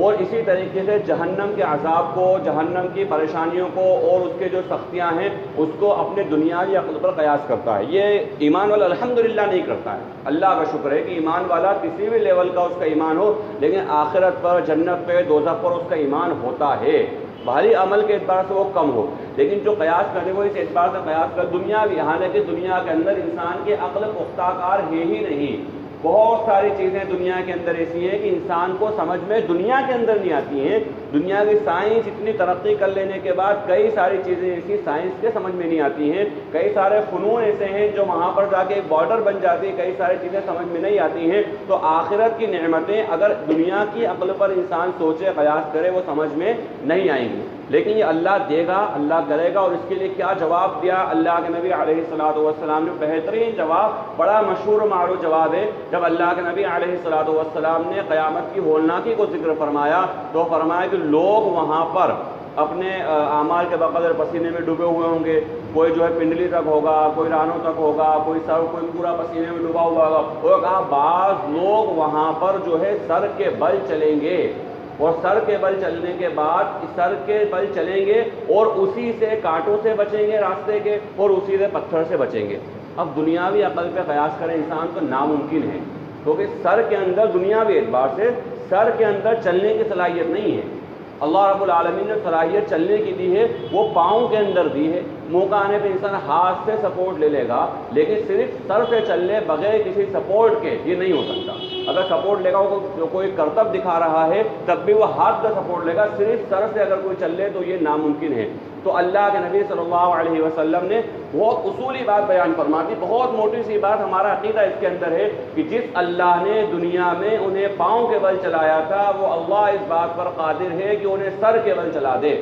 اور اسی طریقے سے جہنم کے عذاب کو، جہنم کی پریشانیوں کو اور اس کے جو سختیاں ہیں اس کو اپنے دنیاوی عقل پر قیاس کرتا ہے۔ یہ ایمان والا الحمدللہ نہیں کرتا ہے۔ اللہ کا شکر ہے کہ ایمان والا کسی بھی لیول کا اس کا ایمان ہو، لیکن آخرت پر، جنت پہ، دوزخ پر اس کا ایمان ہوتا ہے، باہری عمل کے اعتبار سے وہ کم ہو، لیکن جو قیاس کرے وہ اس اعتبار سے قیاس کر دنیاوی، حالانکہ دنیا کے اندر انسان کی عقل پختہ کار ہے ہی نہیں۔ بہت ساری چیزیں دنیا کے اندر ایسی ہیں کہ انسان کو سمجھ میں دنیا کے اندر نہیں آتی ہیں۔ دنیا کی سائنس اتنی ترقی کر لینے کے بعد کئی ساری چیزیں ایسی سائنس کے سمجھ میں نہیں آتی ہیں، کئی سارے فنون ایسے ہیں جو وہاں پر جا کے ایک بارڈر بن جاتی ہے، کئی ساری چیزیں سمجھ میں نہیں آتی ہیں۔ تو آخرت کی نعمتیں اگر دنیا کی عقل پر انسان سوچے، قیاس کرے، وہ سمجھ میں نہیں آئیں گی، لیکن یہ اللہ دے گا، اللہ کرے گا۔ اور اس کے لیے کیا جواب دیا اللہ کے نبی علیہ الصلوۃ والسلام نے؟ بہترین جواب، بڑا مشہور و معروف جواب ہے۔ جب اللہ کے نبی علیہ الصلوۃ والسلام نے قیامت کی ہولناکی کو ذکر فرمایا تو فرمایا کہ لوگ وہاں پر اپنے اعمال کے بقدر پسینے میں ڈوبے ہوئے ہوں گے، کوئی جو ہے پنڈلی تک ہوگا، کوئی رانوں تک ہوگا، کوئی سر، کوئی پورا پسینے میں ڈوبا ہوا ہوگا۔ وہ کہا بعض لوگ وہاں پر جو ہے سر کے بل چلیں گے، اور سر کے بل چلنے کے بعد سر کے بل چلیں گے اور اسی سے کانٹوں سے بچیں گے راستے کے، اور اسی سے پتھر سے بچیں گے۔ اب دنیاوی عقل پہ قیاس کرے انسان تو ناممکن ہے، کیونکہ سر کے اندر دنیاوی اعتبار سے سر کے اندر چلنے کی صلاحیت نہیں ہے۔ اللہ رب العالمین نے صلاحیت چلنے کی دی ہے، وہ پاؤں کے اندر دی ہے۔ موقع آنے پہ انسان ہاتھ سے سپورٹ لے لے گا، لیکن صرف سر سے چل لے بغیر کسی سپورٹ کے یہ نہیں ہو سکتا۔ اگر سپورٹ لے گا، کوئی کرتب دکھا رہا ہے تب بھی وہ ہاتھ کا سپورٹ لے گا، صرف سر سے اگر کوئی چل لے تو یہ ناممکن ہے۔ تو اللہ کے نبی صلی اللہ علیہ وسلم نے بہت اصولی بات بیان فرما دی، بہت موٹی سی بات، ہمارا عقیدہ اس کے اندر ہے کہ جس اللہ نے دنیا میں انہیں پاؤں کے بل چلایا تھا، وہ اللہ اس بات پر قادر ہے کہ انہیں سر کے بل چلا دے۔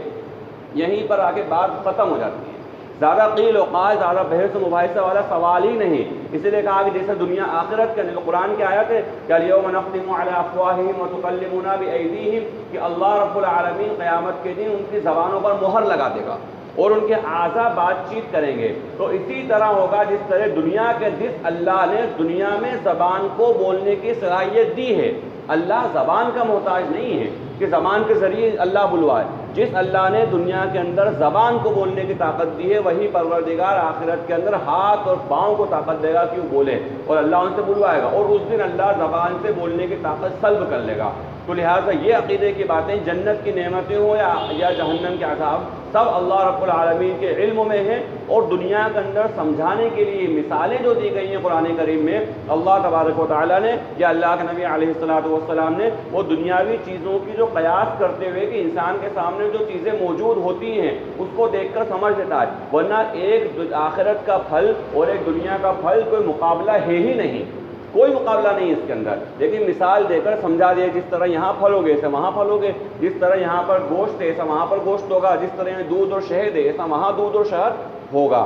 یہیں پر آگے بات ختم ہو جاتی ہے، زیادہ قیل و قال، زیادہ بحث و مباحثہ والا سوال ہی نہیں۔ اسی لیے کہا کہ جیسے دنیا آخرت کے قرآن کی آیت ہے کہ الیوم نختم علی افواہہم وتکلمنا بایدیہم، کہ اللہ رب العالمین قیامت کے دن ان کی زبانوں پر مہر لگا دے گا اور ان کے اعضاء بات چیت کریں گے۔ تو اسی طرح ہوگا جس طرح دنیا کے جس اللہ نے دنیا میں زبان کو بولنے کی صلاحیت دی ہے، اللہ زبان کا محتاج نہیں ہے کہ زبان کے ذریعے اللہ بلوائے۔ جس اللہ نے دنیا کے اندر زبان کو بولنے کی طاقت دی ہے، وہی پروردگار آخرت کے اندر ہاتھ اور پاؤں کو طاقت دے گا کہ وہ بولے، اور اللہ ان سے بلوائے گا، اور اس دن اللہ زبان سے بولنے کی طاقت سلب کر لے گا۔ تو لہٰذا یہ عقیدے کی باتیں، جنت کی نعمتیں ہوں یا جہنم کے عذاب، سب اللہ رب العالمین کے علم میں ہیں، اور دنیا کے اندر سمجھانے کے لیے مثالیں جو دی گئی ہیں قرآن کریم میں، اللہ تبارک و تعالیٰ نے یا اللہ کے نبی علیہ الصلوۃ والسلام نے وہ دنیاوی چیزوں کی جو قیاس کرتے ہوئے کہ انسان کے سامنے جو چیزیں موجود ہوتی ہیں اس کو دیکھ کر سمجھ لیتا ہے، ورنہ ایک آخرت کا پھل اور ایک دنیا کا پھل کوئی مقابلہ ہے ہی نہیں، کوئی مقابلہ نہیں اس کے اندر، لیکن مثال دے کر سمجھا دیا، جس طرح یہاں پھل ہوگے ایسا وہاں پھل ہوگے، جس طرح یہاں پر گوشت ہے ایسا وہاں پر گوشت ہوگا، جس طرح یہاں دودھ اور شہد ہے ایسا وہاں دودھ اور شہد ہوگا۔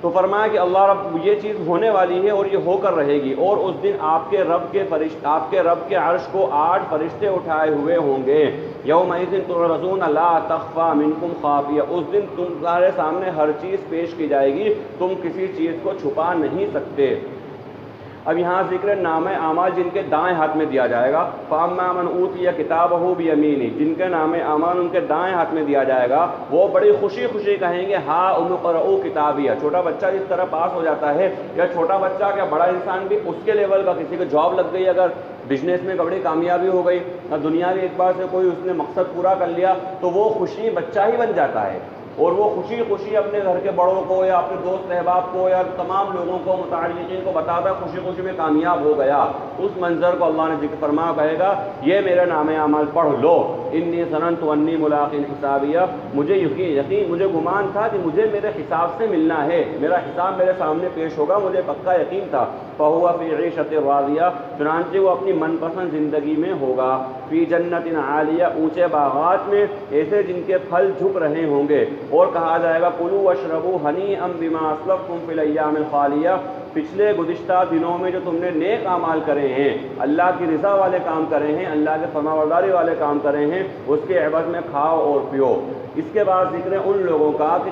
تو فرمایا کہ اللہ رب یہ چیز ہونے والی ہے اور یہ ہو کر رہے گی، اور اس دن آپ کے رب کے عرش کو 8 فرشتے اٹھائے ہوئے ہوں گے۔ یومئذ تعرضون لا تخفی منکم خافیہ، اس دن تمہارے سامنے ہر چیز پیش کی جائے گی، تم کسی چیز کو چھپا نہیں سکتے۔ اب یہاں ذکر نامہ اعمال جن کے دائیں ہاتھ میں دیا جائے گا، فَأَمَّا مَنْ أُوتِيَ كِتَابَهُ بِيَمِينِهِ، جن کے نامہ اعمال ان کے دائیں ہاتھ میں دیا جائے گا، وہ بڑی خوشی خوشی کہیں گے ہاؤم اقرؤوا کتابیہ۔ چھوٹا بچہ جس طرح پاس ہو جاتا ہے، یا چھوٹا بچہ کیا بڑا انسان بھی اس کے لیول کا، کسی کو جاب لگ گئی، اگر بزنس میں بڑی کامیابی ہو گئی، دنیاوی اعتبار سے کوئی اس نے مقصد پورا کر لیا، تو وہ خوشی بچہ ہی بن جاتا ہے، اور وہ خوشی خوشی اپنے گھر کے بڑوں کو یا اپنے دوست احباب کو یا تمام لوگوں کو متعلقین کو بتاتا ہے خوشی خوشی میں کامیاب ہو گیا۔ اس منظر کو اللہ نے ذکر فرمایا، کہے گا یہ میرا نام اعمال پڑھ لو، انی ظننت انی ملاق حسابیہ، مجھے یقین مجھے گمان تھا کہ مجھے میرے حساب سے ملنا ہے، میرا حساب میرے سامنے پیش ہوگا، مجھے پکا یقین تھا۔ فہو فی عیشۃ راضیہ، چنانچہ وہ اپنی من پسند زندگی میں ہوگا، فی جنت عالیہ، اونچے باغات میں ایسے جن کے پھل جھک رہے ہوں گے، اور کہا جائے گا کلوا واشربوا ہنیئا بما اسلفتم فی الایام الخالیہ، پچھلے گزشتہ دنوں میں جو تم نے نیک اعمال کرے ہیں، اللہ کی رضا والے کام کرے ہیں، اللہ کے فرمانبرداری والے کام کرے ہیں، اس کے عوض میں کھاؤ اور پیو۔ اس کے بعد ذکر ہے ان لوگوں کا کہ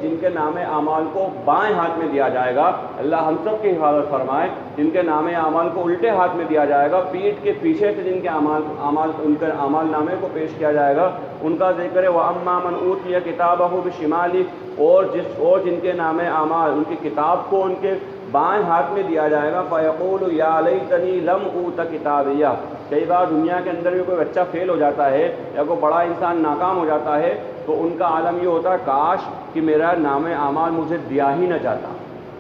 جن کے نام اعمال کو بائیں ہاتھ میں دیا جائے گا، اللہ ہم سب کی حفاظت فرمائے، جن کے نام اعمال کو الٹے ہاتھ میں دیا جائے گا، پیٹھ کے پیچھے سے جن کے ان کے اعمال نامے کو پیش کیا جائے گا، ان کا ذکر ہے وَأَمَّا مَنْ أُوتِيَ كِتَابَهُ بِشِمَالِهِ، اور جن کے نام اعمال ان کی کتاب کو ان کے بائیں ہاتھ میں دیا جائے گا، فَيَقُولُ يَا لَيْتَنِي لَمْ أُوتَ كِتَابِيَهْ۔ کئی بار دنیا کے اندر بھی کوئی بچہ فیل ہو جاتا ہے یا کوئی بڑا انسان ناکام ہو جاتا ہے، تو ان کا عالم یہ ہوتا ہے کاش کہ میرا نام اعمال مجھے دیا ہی نہ جاتا۔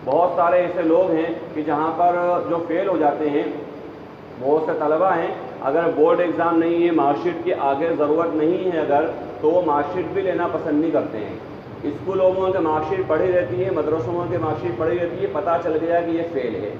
بہت سارے ایسے لوگ ہیں کہ جہاں پر جو فیل ہو جاتے ہیں، بہت سے طلبہ ہیں، اگر بورڈ ایگزام نہیں ہے، مارک شیٹ کی آگے ضرورت نہیں ہے اگر، تو وہ مارک شیٹ بھی لینا پسند نہیں کرتے ہیں۔ اسکولوں میں کے مارک شیٹ پڑھی رہتی ہے، مدرسوں کے مارک شیٹ پڑھی رہتی ہے، پتہ چل گیا کہ یہ فیل ہے۔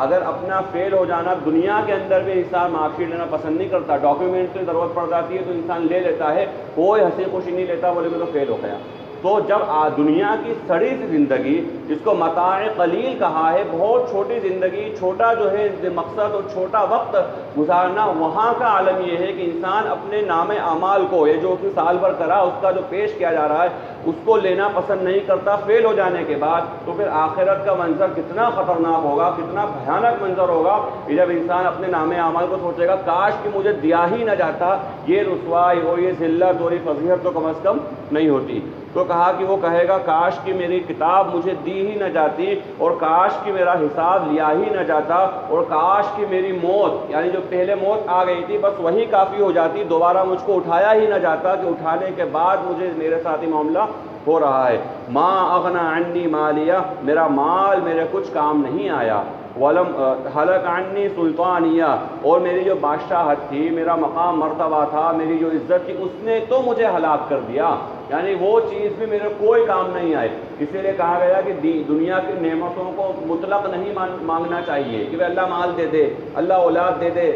اگر اپنا فیل ہو جانا، دنیا کے اندر بھی انسان مارک شیٹ لینا پسند نہیں کرتا، ڈاکیومنٹ کی ضرورت پڑ جاتی ہے تو انسان لے لیتا ہے، کوئی ہنسی خوشی نہیں لیتا، بولے کہ تو فیل ہو گیا۔ تو جب دنیا کی سڑی سی زندگی، جس کو متاع قلیل کہا ہے، بہت چھوٹی زندگی، چھوٹا جو ہے مقصد اور چھوٹا وقت گزارنا، وہاں کا عالم یہ ہے کہ انسان اپنے نام اعمال کو، یہ جو اس نے سال بھر کرا اس کا جو پیش کیا جا رہا ہے، اس کو لینا پسند نہیں کرتا فیل ہو جانے کے بعد۔ تو پھر آخرت کا منظر کتنا خطرناک ہوگا، کتنا بھیانک منظر ہوگا کہ جب انسان اپنے نام اعمال کو سوچے گا کاش کہ مجھے دیا ہی نہ جاتا، یہ رسوائی اور یہ ذلت اور یہ فضیحت تو کم از کم نہیں ہوتی۔ تو کہا کہ وہ کہے گا کاش کہ میری کتاب مجھے دی ہی نہ جاتی، اور کاش کہ میرا حساب لیا ہی نہ جاتا، اور کاش کہ میری موت، یعنی جو پہلے موت آ گئی تھی بس وہی کافی ہو جاتی، دوبارہ مجھ کو اٹھایا ہی نہ جاتا کہ اٹھانے کے بعد مجھے میرے ساتھ ہی معاملہ ہو رہا ہے۔ ما اغنی عنی مالیہ، میرا مال میرے کچھ کام نہیں آیا، ولم ہلک عنی سلطانیہ، اور میری جو بادشاہت تھی، میرا مقام مرتبہ تھا، میری جو عزت تھی، اس نے تو مجھے ہلاک کر دیا، یعنی وہ چیز بھی میرے کوئی کام نہیں آئے۔ اسی لیے کہا گیا کہ دنیا کی نعمتوں کو مطلق نہیں مانگنا چاہیے کہ اللہ مال دے دے، اللہ اولاد دے دے،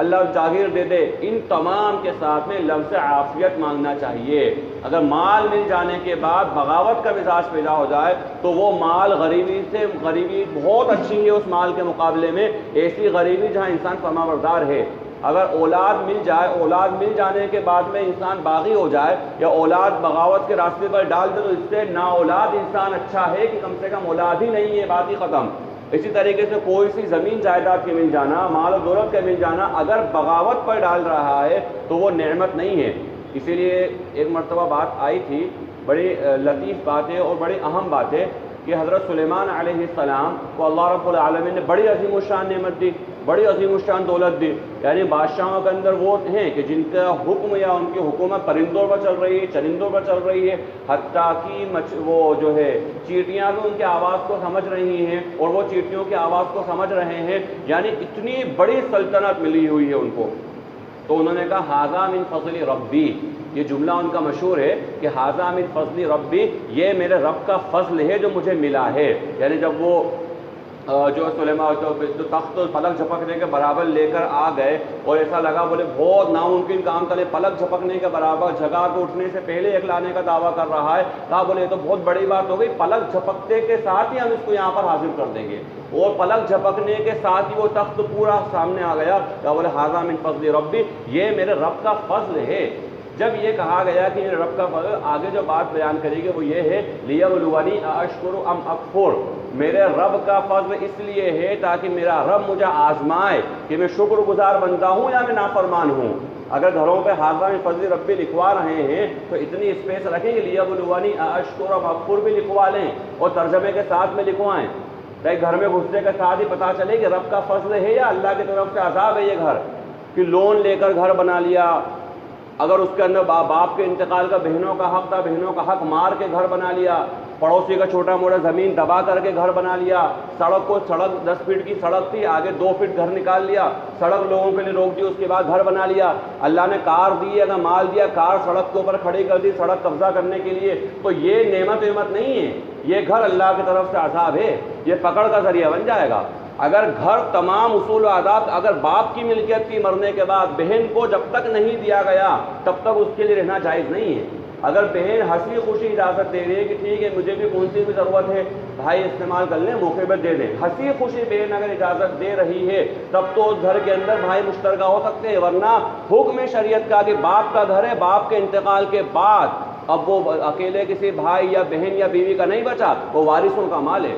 اللہ جاگیر دے دے، ان تمام کے ساتھ میں لفظ عافیت مانگنا چاہیے۔ اگر مال مل جانے کے بعد بغاوت کا مزاج پیدا ہو جائے تو وہ مال غریبی بہت اچھی ہے اس مال کے مقابلے میں، ایسی غریبی جہاں انسان فرمانبردار ہے۔ اگر اولاد مل جائے، اولاد مل جانے کے بعد میں انسان باغی ہو جائے یا اولاد بغاوت کے راستے پر ڈال دے، تو اس سے نا اولاد انسان اچھا ہے کہ کم سے کم اولاد ہی نہیں ہے، بات ہی ختم۔ اسی طریقے سے کوئی سی زمین جائیداد کے مل جانا، مال و دولت کے مل جانا، اگر بغاوت پر ڈال رہا ہے تو وہ نعمت نہیں ہے۔ اسی لیے ایک مرتبہ بات آئی تھی، بڑی لطیف بات ہے اور بڑی اہم بات ہے کہ حضرت سلیمان علیہ السلام کو اللہ رب العالمین نے بڑی عظیم الشان نعمت دی، بڑی عظیم الشان دولت دی، یعنی بادشاہوں کے اندر وہ ہیں کہ جن کا حکم یا ان کی حکومت پرندوں پر چل رہی ہے، چرندوں پر چل رہی ہے، حتیٰ کہ وہ جو ہے چیٹیاں بھی ان کے آواز کو سمجھ رہی ہیں اور وہ چیٹیوں کی آواز کو سمجھ رہے ہیں، یعنی اتنی بڑی سلطنت ملی ہوئی ہے ان کو۔ تو انہوں نے کہا ھذا من فضل ربی، یہ جملہ ان کا مشہور ہے کہ ھذا من فضل ربی، یہ میرے رب کا فضل ہے جو مجھے ملا ہے، یعنی جب وہ جو سلیمان جو تخت پلک جھپکنے کے برابر لے کر آ گئے، اور ایسا لگا بولے بہت ناممکن کام تھا، پلک جھپکنے کے برابر جگہ کو اٹھنے سے پہلے ایک لانے کا دعویٰ کر رہا ہے، کہا بولے یہ تو بہت بڑی بات ہو گئی، پلک جھپکتے کے ساتھ ہی ہم اس کو یہاں پر حاضر کر دیں گے، اور پلک جھپکنے کے ساتھ ہی وہ تخت پورا سامنے آ گیا، کہا بولے ھذا من فضل ربی، یہ میرے رب کا فضل ہے۔ جب یہ کہا گیا کہ میرے رب کا فضل، آگے جو بات بیان کرے گی وہ یہ ہے لیبلونی اشکر ام اکفر، میرے رب کا فضل اس لیے ہے تاکہ میرا رب مجھے آزمائے کہ میں شکر گزار بندہ ہوں یا میں نافرمان ہوں۔ اگر گھروں پہ ھذا من فضل ربی لکھوا رہے ہیں تو اتنی اسپیس رکھیں کہ لیبلونی اشکر ام اکفر بھی لکھوا لیں اور ترجمے کے ساتھ میں لکھوائیں، تاکہ گھر میں گھسنے کے ساتھ ہی پتہ چلے کہ رب کا فضل ہے یا اللہ کی طرف سے عذاب ہے یہ گھر، کہ لون لے کر گھر بنا لیا، اگر اس کے اندر باپ کے انتقال کا بہنوں کا حق تھا، بہنوں کا حق مار کے گھر بنا لیا، پڑوسی کا چھوٹا موٹا زمین دبا کر کے گھر بنا لیا، سڑک 10 فٹ کی سڑک تھی، آگے 2 فٹ گھر نکال لیا، سڑک لوگوں کے لیے روک دی، اس کے بعد گھر بنا لیا، اللہ نے کار دی، اگر مال دیا، کار سڑک کے اوپر کھڑی کر دی سڑک قبضہ کرنے کے لیے، تو یہ نعمت نہیں ہے، یہ گھر اللہ کی طرف سے عذاب ہے، یہ پکڑ کا ذریعہ بن جائے گا۔ اگر گھر تمام اصول و آداب اگر باپ کی ملکیت کی مرنے کے بعد بہن کو جب تک نہیں دیا گیا تب تک اس کے لیے رہنا جائز نہیں ہے۔ اگر بہن ہنسی خوشی اجازت دے رہی ہے کہ ٹھیک ہے مجھے بھی کون سی بھی ضرورت ہے بھائی استعمال کر لیں، موقع پہ دے دیں، ہنسی خوشی بہن اگر اجازت دے رہی ہے تب تو اس گھر کے اندر بھائی مشترکہ ہو سکتے ہیں، ورنہ حکم شریعت کا کہ باپ کا گھر ہے، باپ کے انتقال کے بعد اب وہ اکیلے کسی بھائی یا بہن یا بیوی کا نہیں بچا، وہ وارثوں کا مال ہے،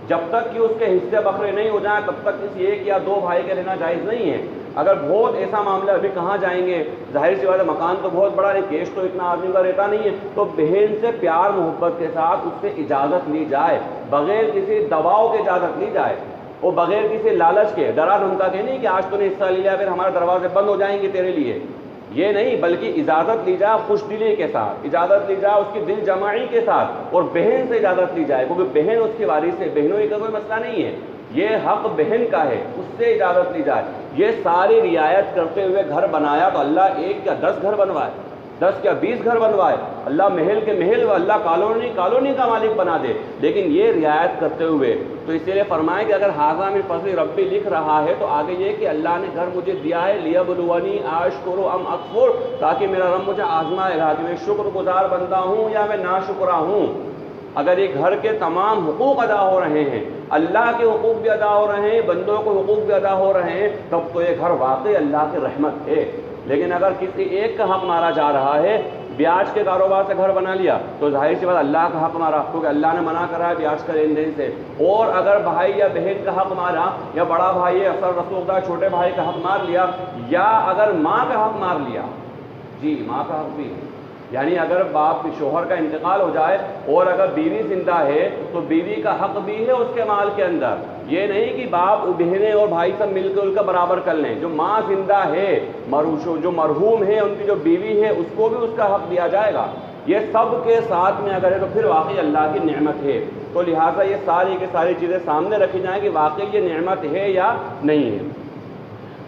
جب تک کہ اس کے حصے بکرے نہیں ہو جائیں تب تک کسی 1 یا 2 بھائی کے رہنا جائز نہیں ہے۔ اگر بہت ایسا معاملہ ابھی کہاں جائیں گے، ظاہر سی بات ہے مکان تو بہت بڑا ہے، کیش تو اتنا آدمی کا رہتا نہیں ہے، تو بہن سے پیار محبت کے ساتھ اس سے اجازت لی جائے، بغیر کسی دباؤ کے اجازت لی جائے، اور بغیر کسی لالچ کے ڈرا دھمکا کے نہیں کہ آج تو نے حصہ لیا پھر ہمارے دروازے بند ہو جائیں گے تیرے لیے، یہ نہیں، بلکہ اجازت لی جائے خوش دلی کے ساتھ، اجازت لی جائے اس کی دل جماعی کے ساتھ، اور بہن سے اجازت لی جائے کیونکہ بہن اس کی وارث ہے، بہنوں کا کوئی مسئلہ نہیں ہے، یہ حق بہن کا ہے، اس سے اجازت لی جائے۔ یہ ساری رعایت کرتے ہوئے گھر بنایا تو اللہ 1 یا 10 گھر بنوائے، 10 یا 20 گھر بنوائے، اللہ محل کے محل و اللہ کالونی کا مالک بنا دے، لیکن یہ رعایت کرتے ہوئے، تو اسی لیے فرمائے کہ اگر ھذا من فضل ربی لکھ رہا ہے تو آگے یہ کہ اللہ نے گھر مجھے دیا ہے لیبلونی اشکر ام اکفر، تاکہ میرا رب مجھے آزمائے گا کہ میں شکر گزار بندہ ہوں یا میں ناشکرا ہوں۔ اگر یہ گھر کے تمام حقوق ادا ہو رہے ہیں، اللہ کے حقوق بھی ادا ہو رہے ہیں، بندوں کے حقوق بھی ادا ہو رہے ہیں، تب تو یہ گھر واقعی اللہ کی رحمت ہے۔ لیکن اگر کسی ایک کا حق مارا جا رہا ہے، بیاج کے کاروبار سے گھر بنا لیا تو ظاہر سی بات اللہ کا حق مارا، کیونکہ اللہ نے منع کرا ہے بیاج کا لین دین سے، اور اگر بھائی یا بہن کا حق مارا، یا بڑا بھائی ہے اثر رسوخ دار چھوٹے بھائی کا حق مار لیا، یا اگر ماں کا حق مار لیا، جی ماں کا حق بھی، یعنی اگر باپ شوہر کا انتقال ہو جائے اور اگر بیوی زندہ ہے تو بیوی کا حق بھی ہے اس کے مال کے اندر، یہ نہیں کہ باپ بہنیں اور بھائی سب مل کے ان کا برابر کر لیں، جو ماں زندہ ہے، جو مرحوم ہے ان کی جو بیوی ہے اس کو بھی اس کا حق دیا جائے گا، یہ سب کے ساتھ میں اگر ہے تو پھر واقعی اللہ کی نعمت ہے، تو لہٰذا یہ ساری کی ساری چیزیں سامنے رکھی جائیں کہ واقعی یہ نعمت ہے یا نہیں ہے۔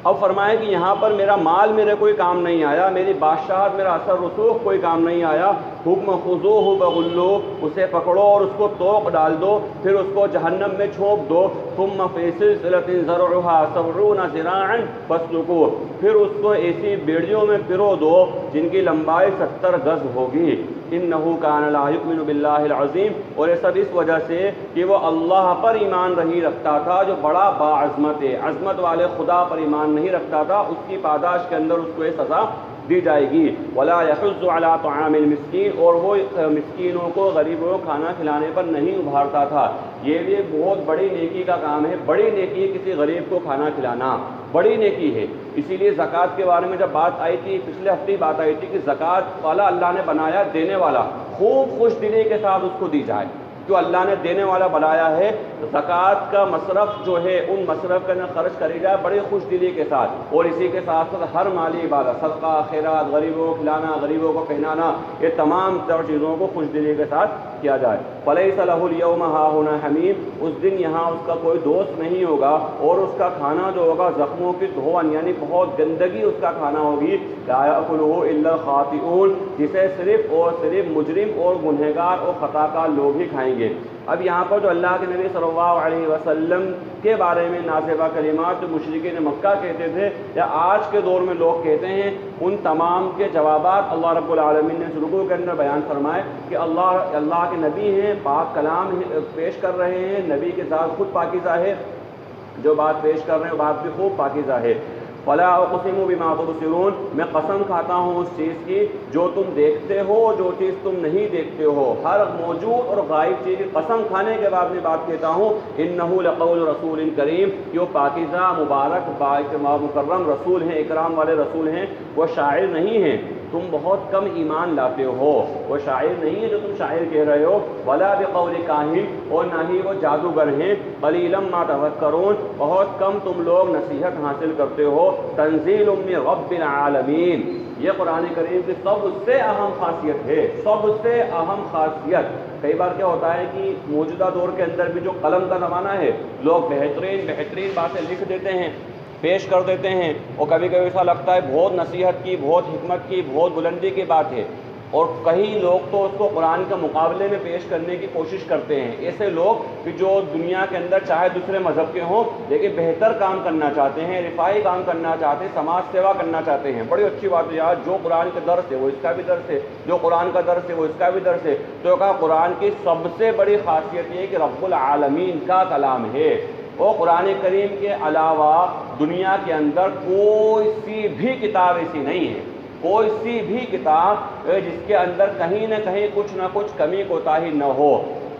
اب فرمائے کہ یہاں پر میرا مال میرے کوئی کام نہیں آیا، میری بادشاہت میرا اثر رسوخ کوئی کام نہیں آیا، حکم خذوہ بغلو، اسے پکڑو اور اس کو توق ڈال دو، پھر اس کو جہنم میں چھونک دو، ثم فی سلسلۃ ذرعها 70 ذراعا فاسلکوہ، پھر اس کو ایسی بیڑیوں میں پرو دو جن کی لمبائی 70 گز ہوگی، انہ کان لا یؤمن باللہ العظیم، اور یہ سب اس وجہ سے کہ وہ اللہ پر ایمان نہیں رکھتا تھا جو بڑا باعظمت ہے، عظمت والے خدا پر ایمان نہیں رکھتا تھا، اس کی پاداش کے اندر اس کو یہ سزا دی جائے گی۔ ولا یحض علی طعام المسکین، اور وہ مسکینوں کو غریبوں کو کھانا کھلانے پر نہیں ابھارتا تھا، یہ بھی ایک بہت بڑی نیکی کا کام ہے، بڑی نیکی ہے کسی غریب کو کھانا کھلانا، بڑی نیکی ہے۔ اسی لیے زکوٰۃ کے بارے میں جب بات آئی تھی، پچھلے ہفتے بات آئی تھی کہ زکوٰۃ والا اللہ نے بنایا دینے والا، خوب خوش دلی کے ساتھ اس کو دی جائے، جو اللہ نے دینے والا بنایا ہے، زکوٰۃ کا مصرف جو ہے ان مصرف کے اندر خرچ کری جائے بڑی خوش دلی کے ساتھ، اور اسی کے ساتھ ساتھ ہر مالی عبادت، صدقہ، خیرات، غریبوں کو کھلانا، غریبوں کو پہنانا، یہ تمام طور چیزوں کو خوش دلی کے ساتھ کیا جائے۔ فَلَيْسَ لَهُ الْيَوْمَ هَاهُنَا حَمِيمٌ، اس دن یہاں اس کا کوئی دوست نہیں ہوگا، اور اس کا کھانا جو ہوگا زخموں کی دھون، یعنی بہت گندگی اس کا کھانا ہوگی، لَا يَأْكُلُهُ إِلَّا الْخَاطِئُونَ، جسے صرف اور صرف مجرم اور گنہگار اور خطا کار لوگ ہی کھائیں گے۔ گے۔ اب یہاں پر جو اللہ کے نبی صلی اللہ علیہ وسلم کے بارے میں نازبہ کلمات جو مشرکین مکہ کہتے تھے یا آج کے دور میں لوگ کہتے ہیں، ان تمام کے جوابات اللہ رب العالمین نے اس رکوع کے اندر بیان فرمائے کہ اللہ کے نبی ہیں، پاک کلام پیش کر رہے ہیں، نبی کے ذات خود پاکیزہ ہے، جو بات پیش کر رہے ہیں وہ بات بھی خوب پاکیزہ ہے۔ فَلَا أُقْسِمُ بِمَا تُبْصِرُونَ، میں قسم کھاتا ہوں اس چیز کی جو تم دیکھتے ہو، جو چیز تم نہیں دیکھتے ہو، ہر موجود اور غائب چیز کی قسم کھانے کے بعد میں بات کہتا ہوں، إِنَّهُ لَقَوْلُ رَسُولٍ کریم، کہ وہ پاکیزہ مبارک مکرم رسول ہیں، اکرام والے رسول ہیں، وہ شاعر نہیں ہیں۔ تم بہت کم ایمان لاتے ہو، وہ شاعر نہیں ہے جو تم شاعر کہہ رہے ہو، ولا بقول کاہن، اور نہ ہی وہ جادوگر ہیں، قلیلا ما تذکرون، بہت کم تم لوگ نصیحت حاصل کرتے ہو، تنزیل من رب العالمین، یہ قرآن کریم کی سب سے اہم خاصیت ہے، سب سے اہم خاصیت۔ کئی بار کیا ہوتا ہے کہ موجودہ دور کے اندر بھی جو قلم کا زمانہ ہے، لوگ بہترین باتیں لکھ دیتے ہیں، پیش کر دیتے ہیں، اور کبھی کبھی ایسا لگتا ہے بہت نصیحت کی، بہت حکمت کی، بہت بلندی کی بات ہے، اور کئی لوگ تو اس کو قرآن کے مقابلے میں پیش کرنے کی کوشش کرتے ہیں۔ ایسے لوگ کہ جو دنیا کے اندر چاہے دوسرے مذہب کے ہوں لیکن بہتر کام کرنا چاہتے ہیں، رفائی کام کرنا چاہتے ہیں، سماج سیوا کرنا چاہتے ہیں، بڑی اچھی بات ہے یار، جو قرآن کا درس ہے وہ اس کا بھی درس ہے، جو قرآن کا درس ہے وہ اس کا بھی درس ہے۔ تو کہا قرآن کی سب سے بڑی خاصیت یہ ہے کہ رب العالمین کا کلام ہے، اور قرآن کریم کے علاوہ دنیا کے اندر کوئی سی بھی کتاب ایسی نہیں ہے، کوئی سی بھی کتاب جس کے اندر کہیں نہ کہیں کچھ نہ کچھ کمی کوتاہی نہ ہو۔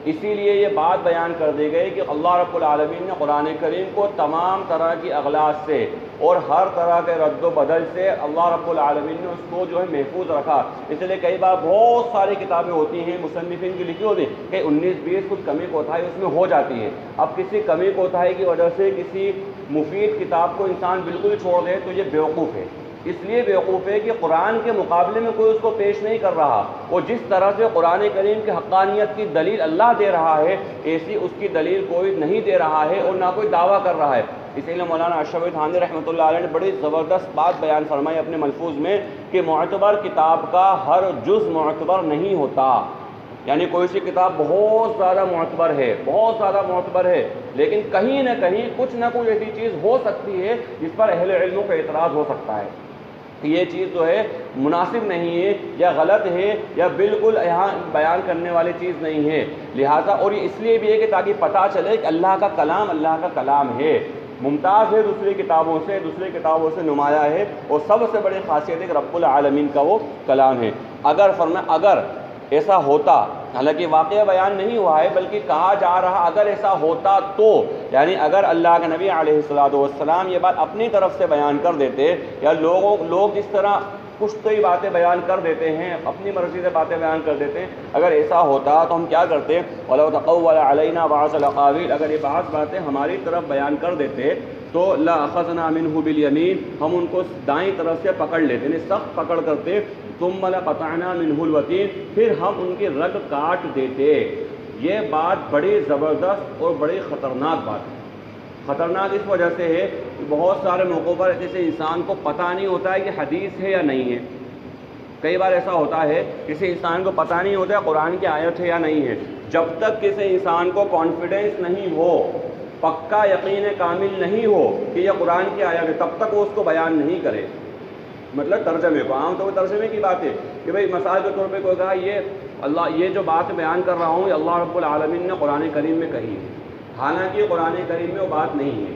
اسی لیے یہ بات بیان کر دی گئی کہ اللہ رب العالمین نے قرآن کریم کو تمام طرح کی اغلاط سے اور ہر طرح کے رد و بدل سے اللہ رب العالمین نے اس کو جو ہے محفوظ رکھا۔ اس لیے کئی بار بہت ساری کتابیں ہوتی ہیں مصنفین کی لکھی ہوتی ہیں کہ 19-20 کچھ کمی کوتاہی اس میں ہو جاتی ہے۔ اب کسی کمی کوتاہی کی وجہ سے کسی مفید کتاب کو انسان بالکل چھوڑ دے تو یہ بیوقوف ہے، اس لیے بیوقوف ہے کہ قرآن کے مقابلے میں کوئی اس کو پیش نہیں کر رہا، اور جس طرح سے قرآن کریم کی حقانیت کی دلیل اللہ دے رہا ہے ایسی اس کی دلیل کوئی نہیں دے رہا ہے اور نہ کوئی دعویٰ کر رہا ہے۔ اسی لیے مولانا اشرف علی تھانوی رحمۃ اللہ علیہ نے بڑی زبردست بات بیان فرمائی اپنے ملفوظ میں کہ معتبر کتاب کا ہر جز معتبر نہیں ہوتا، یعنی کوئی سی کتاب بہت زیادہ معتبر ہے، بہت زیادہ معتبر ہے، لیکن کہیں نہ کہیں کچھ نہ کوئی ایسی چیز ہو سکتی ہے جس پر اہل علموں کا اعتراض ہو سکتا ہے کہ یہ چیز جو ہے مناسب نہیں ہے یا غلط ہے یا بالکل یہاں بیان کرنے والی چیز نہیں ہے، لہٰذا اور یہ اس لیے بھی ہے کہ تاکہ پتہ چلے کہ اللہ کا کلام ہے، ممتاز ہے دوسری کتابوں سے نمایاں ہے، اور سب سے بڑی خاصیت ہے کہ رب العالمین کا وہ کلام ہے۔ اگر ایسا ہوتا، حالانکہ واقعہ بیان نہیں ہوا ہے بلکہ کہا جا رہا اگر ایسا ہوتا تو، یعنی اگر اللہ کے نبی علیہ السلام یہ بات اپنی طرف سے بیان کر دیتے، یا لوگ جس طرح کچھ تو ہی باتیں بیان کر دیتے ہیں، اپنی مرضی سے باتیں بیان کر دیتے ہیں، اگر ایسا ہوتا تو ہم کیا کرتے، وَلَوْ تَقَوَّلَ عَلَيْنَا بَعْضَ الْأَقَاوِيلِ، اگر یہ بعض باتیں ہماری طرف بیان کر دیتے تو لَأَخَذْنَا مِنْهُ بِالْيَمِينِ، ہم ان کو دائیں طرف سے پکڑ لیتے، یعنی سخت پکڑ کرتے، ثُمَّ لَقَطَعْنَا مِنْهُ الْوَتِينَ، پھر ہم ان کی رگ کاٹ دیتے۔ یہ بات بڑی زبردست اور بڑی خطرناک بات ہے۔ خطرناک اس وجہ سے ہے کہ بہت سارے موقعوں پر کسی انسان کو پتہ نہیں ہوتا ہے کہ حدیث ہے یا نہیں ہے۔ کئی بار ایسا ہوتا ہے کسی انسان کو پتہ نہیں ہوتا ہے قرآن کی آیت ہے یا نہیں ہے۔ جب تک کسی انسان کو کانفیڈنس نہیں ہو، پکا یقین کامل نہیں ہو کہ یہ قرآن کی آیت ہے، تب تک وہ اس کو بیان نہیں کرے۔ مطلب ترجمے کو، عام طور پر ترجمے کی بات ہے کہ بھئی مثال کے طور پہ کوئی کہا یہ جو بات بیان کر رہا ہوں یہ اللہ رب العالمین نے قرآن کریم میں کہی ہے، حالانکہ قرآن کریم میں وہ بات نہیں ہے۔